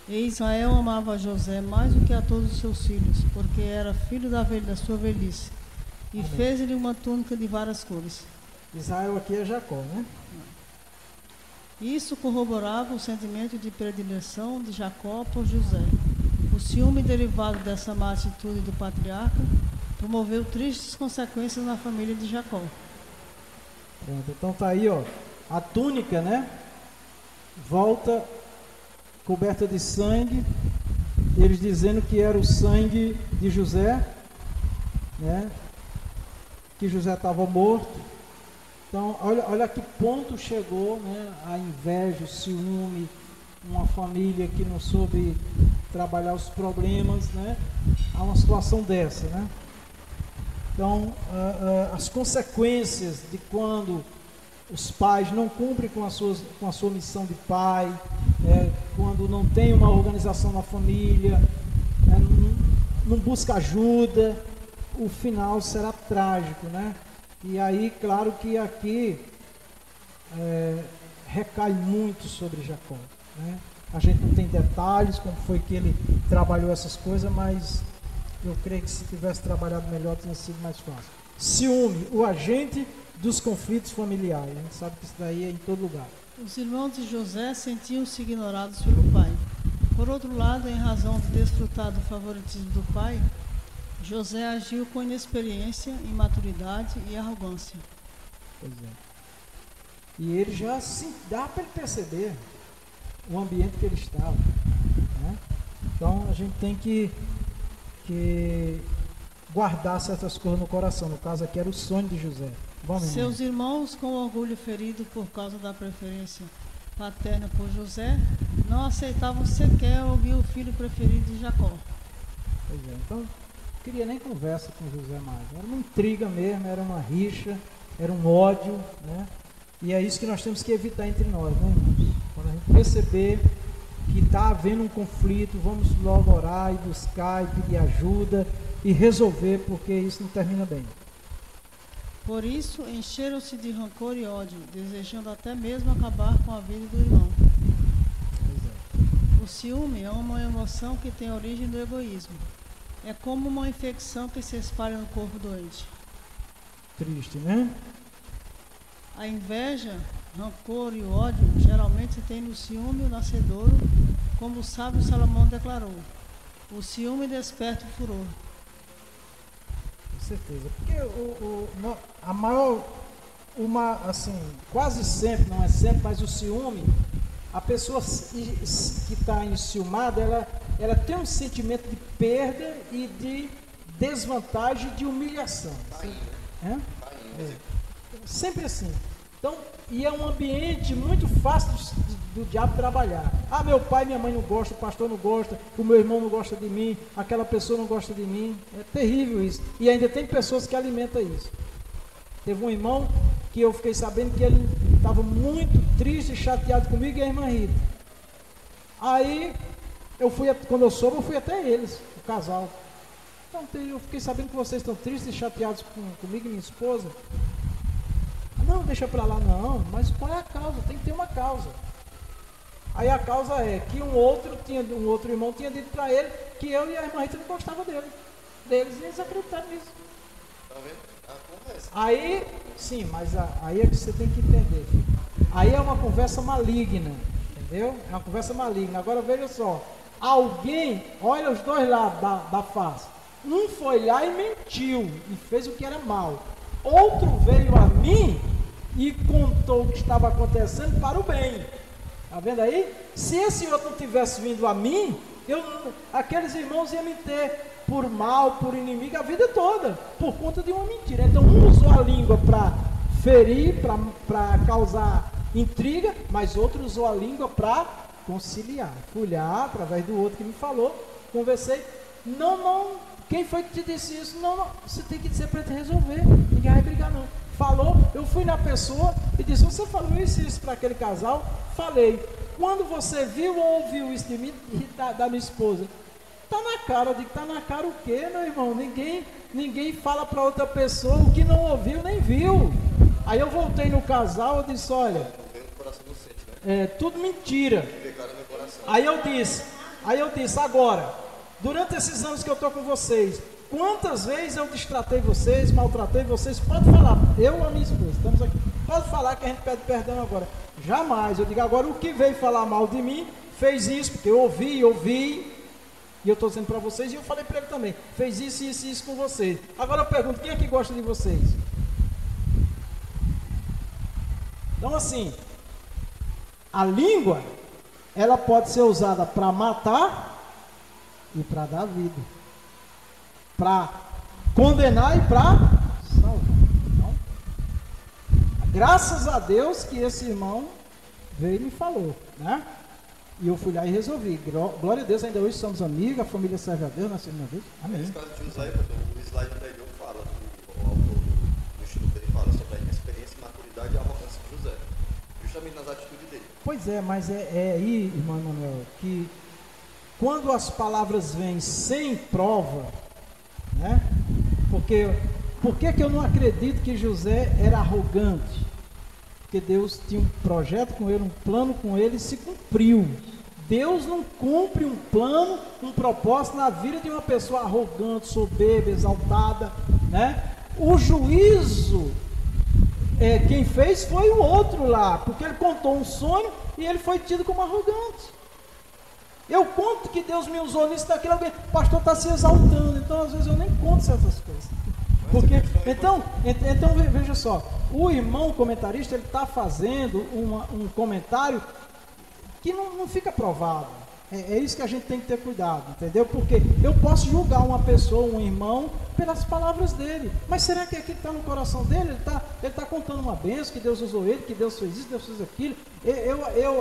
E Israel amava José mais do que a todos os seus filhos, porque era filho da sua velhice. E fez-lhe uma túnica de várias cores. Israel aqui é Jacó, né? Isso corroborava o sentimento de predileção de Jacó por José. O ciúme derivado dessa má atitude do patriarca promoveu tristes consequências na família de Jacó. Pronto, então tá aí, ó, a túnica, né? Volta coberta de sangue, eles dizendo que era o sangue de José, né? Que José estava morto. Então, olha a que ponto chegou, né? A inveja, o ciúme, uma família que não soube trabalhar os problemas, né? Há uma situação dessa, né? Então, as consequências de quando os pais não cumprem com a sua missão de pai, quando não tem uma organização na família, não busca ajuda, o final será trágico, né? E aí, claro que aqui recai muito sobre Jacó, né? A gente não tem detalhes como foi que ele trabalhou essas coisas, mas eu creio que se tivesse trabalhado melhor tinha sido mais fácil. Ciúme, o agente dos conflitos familiares. A gente sabe que isso daí é em todo lugar. Os irmãos de José sentiam-se ignorados pelo pai. Por outro lado, em razão de desfrutar do favoritismo do pai, José agiu com inexperiência, imaturidade e arrogância. Pois é. E ele já dá para ele perceber o ambiente que ele estava, né? Então a gente tem que guardar certas coisas no coração. No caso aqui era o sonho de José. Vamos, seus irmãos, com orgulho ferido por causa da preferência paterna por José, não aceitavam sequer ouvir o filho preferido de Jacó. Pois é, então não queria nem conversa com José mais. Era uma intriga mesmo, era uma rixa, era um ódio, né? E é isso que nós temos que evitar entre nós, né, irmãos? Quando a gente perceber que está havendo um conflito, vamos logo orar e buscar e pedir ajuda e resolver, porque isso não termina bem. Por isso, encheram-se de rancor e ódio, desejando até mesmo acabar com a vida do irmão. O ciúme é uma emoção que tem origem do egoísmo. É como uma infecção que se espalha no corpo doente. Triste, né? A inveja, rancor e o ódio geralmente se tem no ciúme o nascedouro Como o sábio Salomão declarou, o ciúme desperta o furor. Com certeza. Porque a maior, assim, quase sempre, não é sempre, mas o ciúme, a pessoa que está enciumada, ela tem um sentimento de perda e de desvantagem, de humilhação. É? Sempre assim. Então, e é um ambiente muito fácil do diabo trabalhar. Ah, meu pai e minha mãe não gostam, o pastor não gosta, o meu irmão não gosta de mim, aquela pessoa não gosta de mim. É terrível isso. E ainda tem pessoas que alimentam isso. Teve um irmão que eu fiquei sabendo que ele estava muito triste e chateado comigo e a irmã Rita. Aí, quando eu soube, eu fui até eles, o casal. Então, eu fiquei sabendo que vocês estão tristes e chateados comigo e minha esposa. Não, deixa pra lá, não, mas qual é a causa? Tem que ter uma causa. Aí a causa é que um outro irmão tinha dito para ele que eu e a irmã Rita não gostavam deles, e eles acreditaram nisso. Tá vendo? A conversa. Aí, sim, mas aí é que você tem que entender. Aí é uma conversa maligna, entendeu? É uma conversa maligna. Agora veja só, alguém, olha os dois lados da face. Um foi lá e mentiu, e fez o que era mal. Outro veio a mim e contou o que estava acontecendo para o bem. Está vendo aí? Se esse outro não tivesse vindo a mim, aqueles irmãos iam me ter por mal, por inimigo a vida toda, por conta de uma mentira. Então um usou a língua para ferir, para causar intriga, mas outro usou a língua para conciliar. Fui lá, através do outro que me falou, conversei. Não, quem foi que te disse isso? Não, você tem que dizer para ele resolver, ninguém vai brigar não. Falou, eu fui na pessoa e disse, você falou isso para aquele casal? Falei. Quando você viu ou ouviu isso de mim e da minha esposa? Está na cara. Eu digo, está na cara o quê, meu irmão? Ninguém fala para outra pessoa o que não ouviu nem viu. Aí eu voltei no casal e disse, olha, é tudo mentira. Aí eu disse, agora, durante esses anos que eu estou com vocês, quantas vezes eu destratei vocês, maltratei vocês? Pode falar, eu ou a minha esposa, estamos aqui. Pode falar que a gente pede perdão agora. Jamais. Eu digo, agora o que veio falar mal de mim, fez isso, porque eu ouvi, e eu estou dizendo para vocês, e eu falei para ele também, fez isso com vocês. Agora eu pergunto, quem é que gosta de vocês? Então assim, a língua, ela pode ser usada para matar e para dar vida, para condenar e para salvar. Então, graças a Deus que esse irmão veio e me falou, né? E eu fui lá e resolvi. Glória a Deus, ainda hoje somos amigos, a família serve a Deus, nós somos amigos. Amém. Nesse caso de José, o slide anterior fala, o autor do estudo dele fala sobre a inexperiência, maturidade e arrogância de José, justamente nas atitudes dele. Pois é, mas é aí, irmão Manuel, que quando as palavras vêm sem prova, né? Porque por que eu não acredito que José era arrogante? Porque Deus tinha um projeto com ele, um plano com ele e se cumpriu. Deus não cumpre um plano, um propósito na vida de uma pessoa arrogante, soberba, exaltada, né? O juízo, quem fez foi o outro lá, porque ele contou um sonho e ele foi tido como arrogante. Eu conto que Deus me usou nisso, daquilo, alguém, o pastor está se exaltando, então às vezes eu nem conto certas coisas. Porque, então veja só, o irmão comentarista, ele está fazendo um comentário que não fica provado. É isso que a gente tem que ter cuidado, entendeu? Porque eu posso julgar uma pessoa, um irmão, pelas palavras dele, mas será que aquilo está no coração dele? Ele está contando uma bênção, que Deus usou ele, que Deus fez isso, Deus fez aquilo.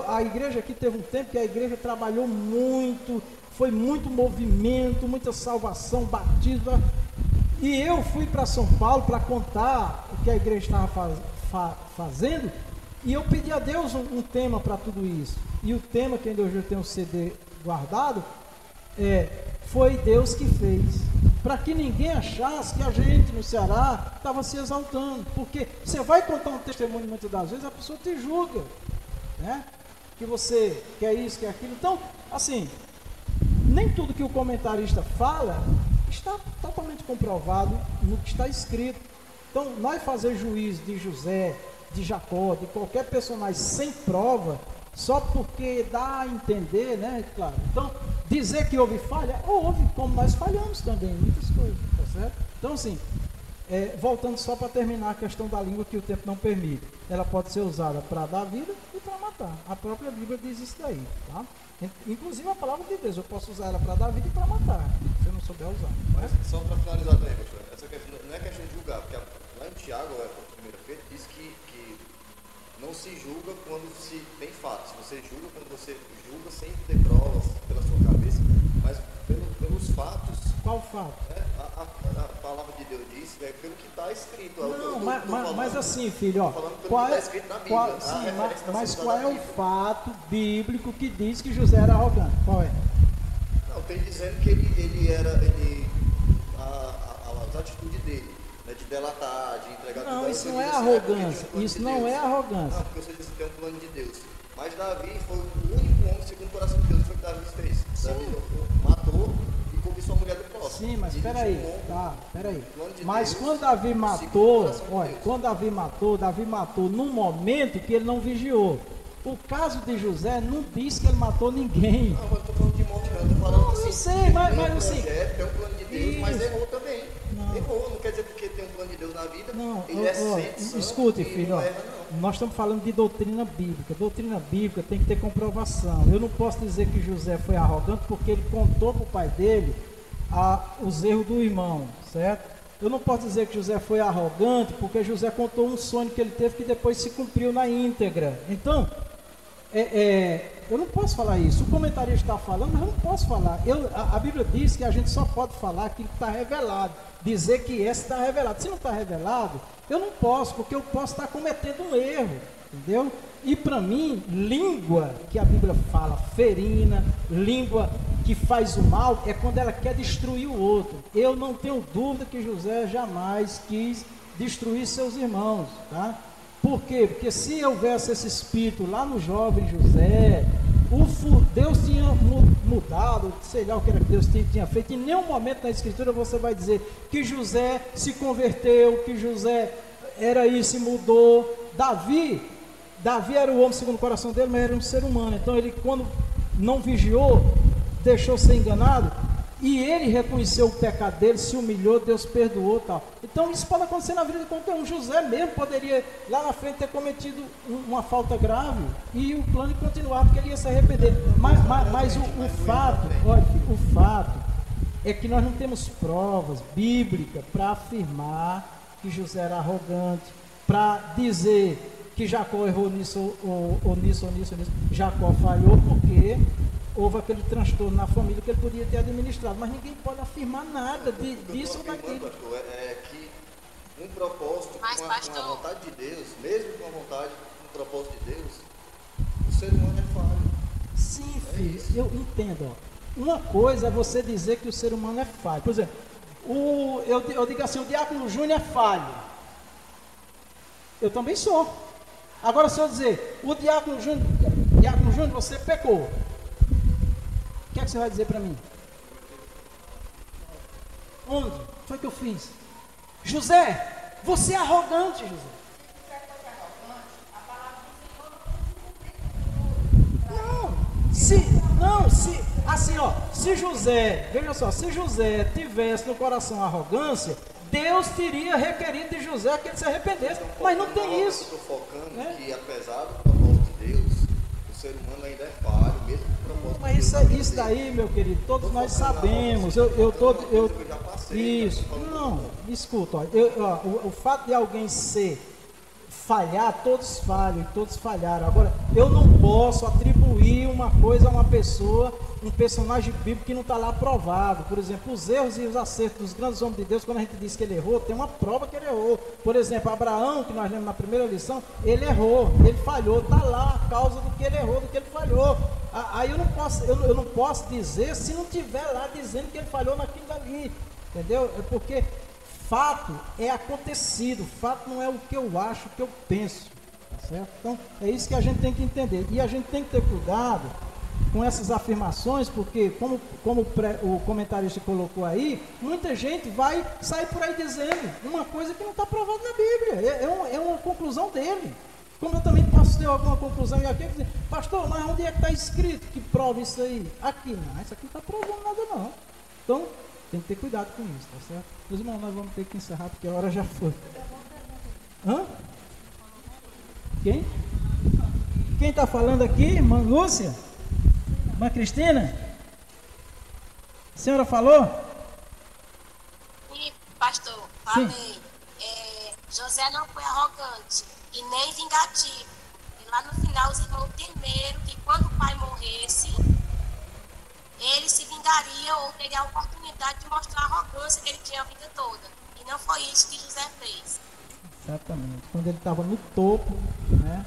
A igreja aqui teve um tempo que a igreja trabalhou muito, foi muito movimento, muita salvação, batismo. E eu fui para São Paulo para contar o que a igreja estava fazendo, e eu pedi a Deus um tema para tudo isso. E o tema, que ainda hoje eu tenho um CD guardado, foi Deus que fez. Para que ninguém achasse que a gente no Ceará estava se exaltando. Porque você vai contar um testemunho muitas das vezes, a pessoa te julga, né? Que você quer isso, quer aquilo. Então, assim, nem tudo que o comentarista fala está totalmente comprovado no que está escrito. Então, nós fazer juízo de José, de Jacó, de qualquer personagem sem prova, só porque dá a entender, né? Claro. Então, dizer que houve falha, houve, como nós falhamos também em muitas coisas, tá certo? Então, assim, voltando só para terminar a questão da língua que o tempo não permite, ela pode ser usada para dar vida e para matar. A própria Bíblia diz isso daí, tá? Inclusive a palavra de Deus, eu posso usar ela para dar vida e para matar, se eu não souber usar. Mas só para finalizar também, pastor, essa questão não é questão de julgar, porque lá em Tiago, a primeira feita, diz que não se julga quando se tem fatos. Você julga quando você julga sem ter provas pela sua cabeça, mas pelos fatos. Qual fato? A palavra de Deus diz, pelo que está escrito. Não, mas assim, filho, ó, qual é, mas qual é o fato bíblico que diz que José era arrogante? Qual é? Não, tem dizendo que ele era, as atitudes dele, né, de delatar, de entregar tudo. Não, isso não é arrogância. Isso não é arrogância. Não, porque você disse que tem um plano de Deus. Mas Davi foi o único homem segundo o coração de Deus. Foi o que Davi fez. Davi matou e cobiçou a mulher do próximo. Sim, mas peraí. Mas quando Davi matou, olha, Davi matou num momento que ele não vigiou. O caso de José não diz que ele matou ninguém. Não, mas eu estou falando de morte, não. Eu estou falando assim. Eu sei, mas assim. Tem um plano de Deus, mas errou também. Errou, não quer dizer porque tem um plano de Deus na vida. Não, ele é santo. Escute, filho, nós estamos falando de doutrina bíblica. Doutrina bíblica tem que ter comprovação. Eu não posso dizer que José foi arrogante porque ele contou para o pai dele os erros do irmão, certo? Eu não posso dizer que José foi arrogante porque José contou um sonho que ele teve que depois se cumpriu na íntegra. Então, eu não posso falar isso. O comentarista está falando, mas eu não posso falar. A Bíblia diz que a gente só pode falar aquilo que está revelado. Dizer que esse está revelado. Se não está revelado, eu não posso, porque eu posso estar cometendo um erro, entendeu? E para mim, língua que a Bíblia fala, ferina, língua que faz o mal, é quando ela quer destruir o outro. Eu não tenho dúvida que José jamais quis destruir seus irmãos, tá? Por quê? Porque se houvesse esse espírito lá no jovem José, Deus tinha mudado, sei lá o que era que Deus tinha feito. Em nenhum momento na Escritura você vai dizer que José se converteu, que José era isso e mudou. Davi era o homem segundo o coração dele, mas era um ser humano. Então ele, quando não vigiou, deixou ser enganado, e ele reconheceu o pecado dele, se humilhou, Deus perdoou, tal. Então isso pode acontecer na vida de qualquer um. José mesmo poderia lá na frente ter cometido uma falta grave e o plano continuar, porque ele ia se arrepender. Mas o fato é que nós não temos provas bíblicas para afirmar que José era arrogante, para dizer que Jacó errou nisso ou nisso. Jacó falhou porque houve aquele transtorno na família que ele podia ter administrado, mas ninguém pode afirmar nada disso ou daquilo. Pastor, é que um propósito com a vontade de Deus, mesmo com a vontade, com o propósito de Deus, o ser humano é falho. Sim, filho, eu entendo. Uma coisa é você dizer que o ser humano é falho. Por exemplo, eu digo assim, o Diácono Júnior é falho. Eu também sou. Agora, se eu dizer, o Diácono Júnior, você pecou. O que é que você vai dizer para mim? Onde foi que eu fiz? José, você é arrogante, José. Se José, veja só, se José tivesse no coração arrogância, Deus teria requerido de José que ele se arrependesse, mas não tem isso. Eu estou focando que apesar do propósito de Deus, o ser humano ainda é falho, mesmo com o propósito mas de Deus. Isso daí, meu querido, todos nós sabemos. Isso. Não, escuta, o fato de alguém falhar, todos falham, todos falharam. Agora, eu não posso atribuir uma coisa a uma pessoa, um personagem bíblico que não está lá provado. Por exemplo, os erros e os acertos dos grandes homens de Deus, quando a gente diz que ele errou, tem uma prova que ele errou. Por exemplo, Abraão, que nós lemos na primeira lição, ele errou, ele falhou, está lá a causa do que ele errou, do que ele falhou. Aí eu não posso dizer se não tiver lá dizendo que ele falhou naquilo dali, entendeu? É porque fato é acontecido, fato não é o que eu acho, o que eu penso, tá certo? Então, é isso que a gente tem que entender, e a gente tem que ter cuidado com essas afirmações, porque como o comentarista colocou aí, muita gente vai sair por aí dizendo uma coisa que não está provada na Bíblia, é uma conclusão dele, como eu também posso irmãos têm alguma conclusão e aqui dizer, pastor, mas onde é que está escrito que prova isso aí? Aqui, não, isso aqui não está provando nada não. Então, tem que ter cuidado com isso, tá certo? Meus irmãos, nós vamos ter que encerrar porque a hora já foi. Hã? Quem? Quem está falando aqui? Irmã Lúcia? Irmã Cristina? A senhora falou? Sim, pastor, falei. José não foi arrogante e nem vingativo. E lá no final os irmãos temeram que quando o pai morresse, ele se vingaria ou teria a oportunidade de mostrar a arrogância que ele tinha a vida toda. E não foi isso que José fez. Exatamente. Quando ele estava no topo, né,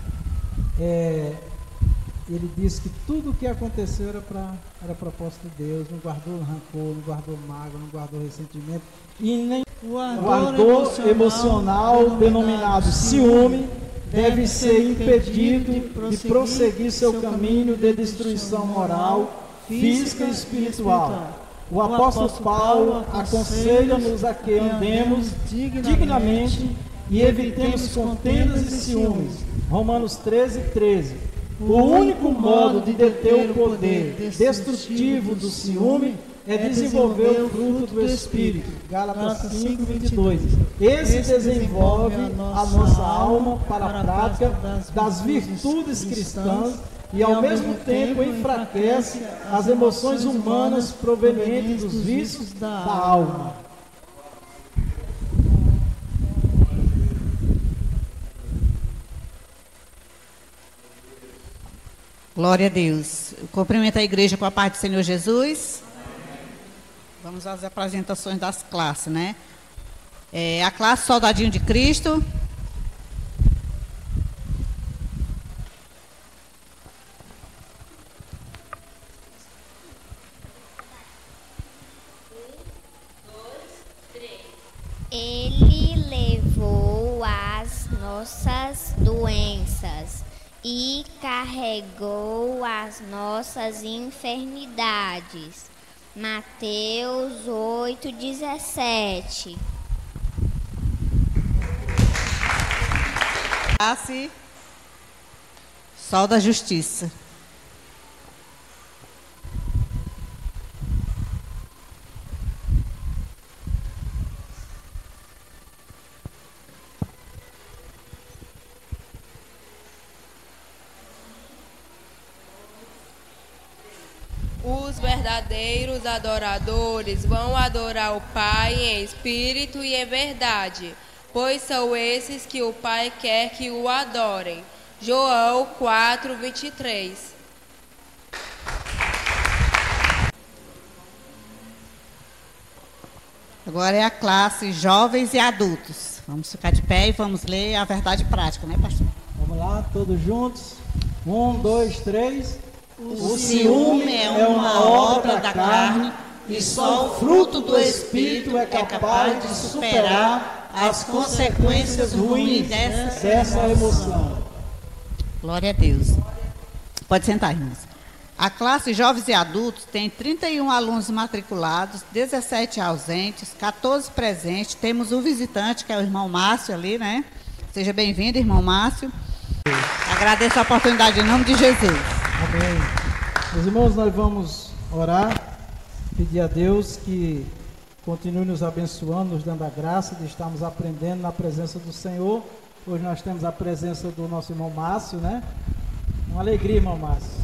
ele disse que tudo o que aconteceu era proposta de Deus, não guardou rancor, não guardou mágoa, não guardou ressentimento e nem o ardor emocional denominado ciúme deve ser impedido de prosseguir seu caminho de destruição moral, física e espiritual. O apóstolo Paulo aconselha-nos a que andemos dignamente e evitemos contendas e ciúmes. Romanos 13:13. O único modo de deter o poder destrutivo do ciúme é desenvolver o fruto do Espírito. Gálatas 5:22. Esse desenvolve a nossa alma para a prática das virtudes cristãs e ao mesmo tempo enfraquece as emoções humanas provenientes dos vícios da alma. Glória a Deus. Eu cumprimento a igreja com a paz do Senhor Jesus. Vamos às apresentações das classes, né? A classe Soldadinho de Cristo. Ele levou as nossas doenças e carregou as nossas enfermidades. Mateus 8:17. Classe Sol da Justiça. Os verdadeiros adoradores vão adorar o Pai em espírito e em verdade, pois são esses que o Pai quer que o adorem. João 4:23. Agora é a classe Jovens e Adultos. Vamos ficar de pé e vamos ler a verdade prática, né, pastor? Vamos lá, todos juntos. 1, 2, 3. O ciúme é uma obra da carne e só o fruto do Espírito é capaz de superar as consequências ruins dessa emoção. Glória a Deus. Pode sentar, irmãos. A classe Jovens e Adultos tem 31 alunos matriculados, 17 ausentes, 14 presentes. Temos um visitante, que é o irmão Márcio ali, né? Seja bem-vindo, irmão Márcio. Agradeço a oportunidade em nome de Jesus. Amém. Meus irmãos, nós vamos orar, pedir a Deus que continue nos abençoando, nos dando a graça de estarmos aprendendo na presença do Senhor. Hoje nós temos a presença do nosso irmão Márcio, né? Uma alegria, irmão Márcio.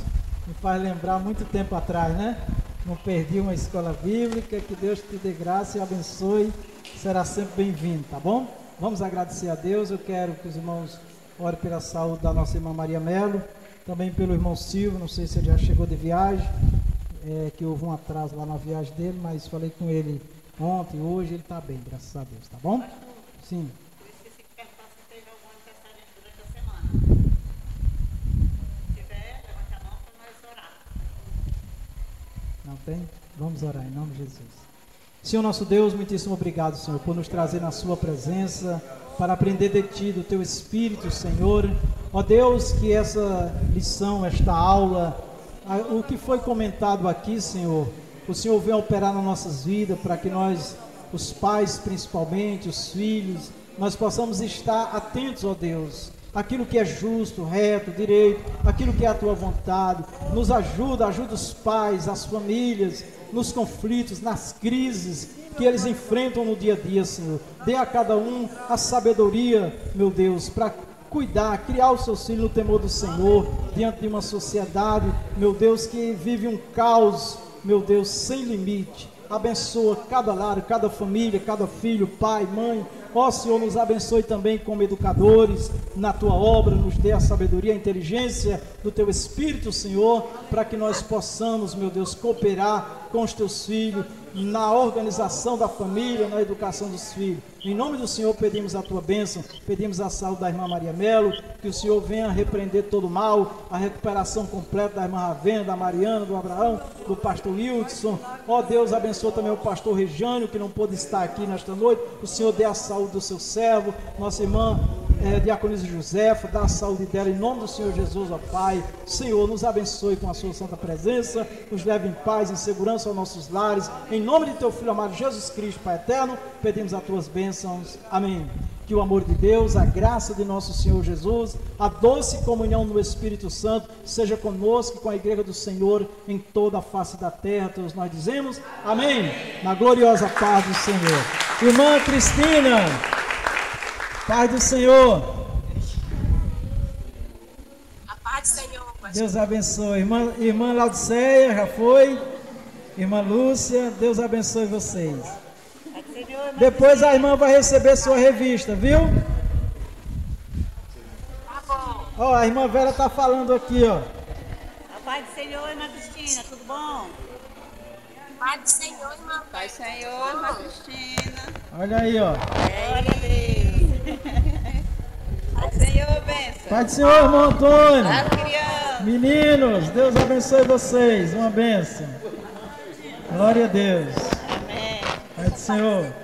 Me faz lembrar muito tempo atrás, né? Não perdi uma escola bíblica, que Deus te dê graça e abençoe. Será sempre bem-vindo, tá bom? Vamos agradecer a Deus. Eu quero que os irmãos orem pela saúde da nossa irmã Maria Melo. Também pelo irmão Silvio, não sei se ele já chegou de viagem, que houve um atraso lá na viagem dele, mas falei com ele ontem, hoje, ele está bem, graças a Deus, tá bom? Sim. Eu esqueci de perguntar se teve algum aniversariante durante a semana. Se tiver, levante a mão para nós orar. Não tem? Vamos orar em nome de Jesus. Senhor nosso Deus, muitíssimo obrigado, Senhor, por nos trazer na sua presença, para aprender de Ti, do Teu Espírito, Senhor. Ó Deus, que essa lição, esta aula, o que foi comentado aqui, Senhor, o Senhor venha operar nas nossas vidas, para que nós, os pais principalmente, os filhos, nós possamos estar atentos, ó Deus, aquilo que é justo, reto, direito, aquilo que é a tua vontade. Nos ajuda os pais, as famílias, nos conflitos, nas crises que eles enfrentam no dia a dia, Senhor. Dê a cada um a sabedoria, meu Deus, para cuidar, criar os seus filhos no temor do Senhor, diante de uma sociedade, meu Deus, que vive um caos, meu Deus, sem limite. Abençoa cada lar, cada família, cada filho, pai, mãe. Ó Senhor, nos abençoe também como educadores na tua obra, nos dê a sabedoria, a inteligência do teu Espírito, Senhor, para que nós possamos, meu Deus, cooperar com os teus filhos, na organização da família, na educação dos filhos. Em nome do Senhor pedimos a tua bênção, pedimos a saúde da irmã Maria Melo, que o Senhor venha repreender todo o mal, a recuperação completa da irmã Ravena, da Mariana, do Abraão, do pastor Wilson. Ó Deus, abençoa também o pastor Regiano, que não pôde estar aqui nesta noite. O Senhor dê a saúde do seu servo, nossa irmã Diaconisa Josefa, dá a saúde dela em nome do Senhor Jesus, ó Pai. Senhor, nos abençoe com a sua santa presença, nos leve em paz, em segurança aos nossos lares, em nome de teu Filho amado Jesus Cristo, Pai eterno, pedimos as tuas bênçãos, amém. Que o amor de Deus, a graça de nosso Senhor Jesus, a doce comunhão do Espírito Santo seja conosco e com a igreja do Senhor em toda a face da terra. Todos nós dizemos amém, na gloriosa paz do Senhor. Irmã Cristina, paz do Senhor. A paz do Senhor, pastor. Deus abençoe. Irmã Laudiceia, já foi. Irmã Lúcia, Deus abençoe vocês. Depois a irmã vai receber sua revista, viu? Tá bom. Ó, a irmã Vera tá falando aqui, ó. A paz do Senhor, irmã Cristina, tudo bom? Paz do Senhor, irmã. Paz do Senhor, irmã Cristina. Olha aí, ó. Glória a Deus. Paz do Senhor, bênção. Paz do Senhor, irmão Antônio. As crianças. Meninos, Deus abençoe vocês. Uma bênção. Glória a Deus. Amém. Paz do Senhor.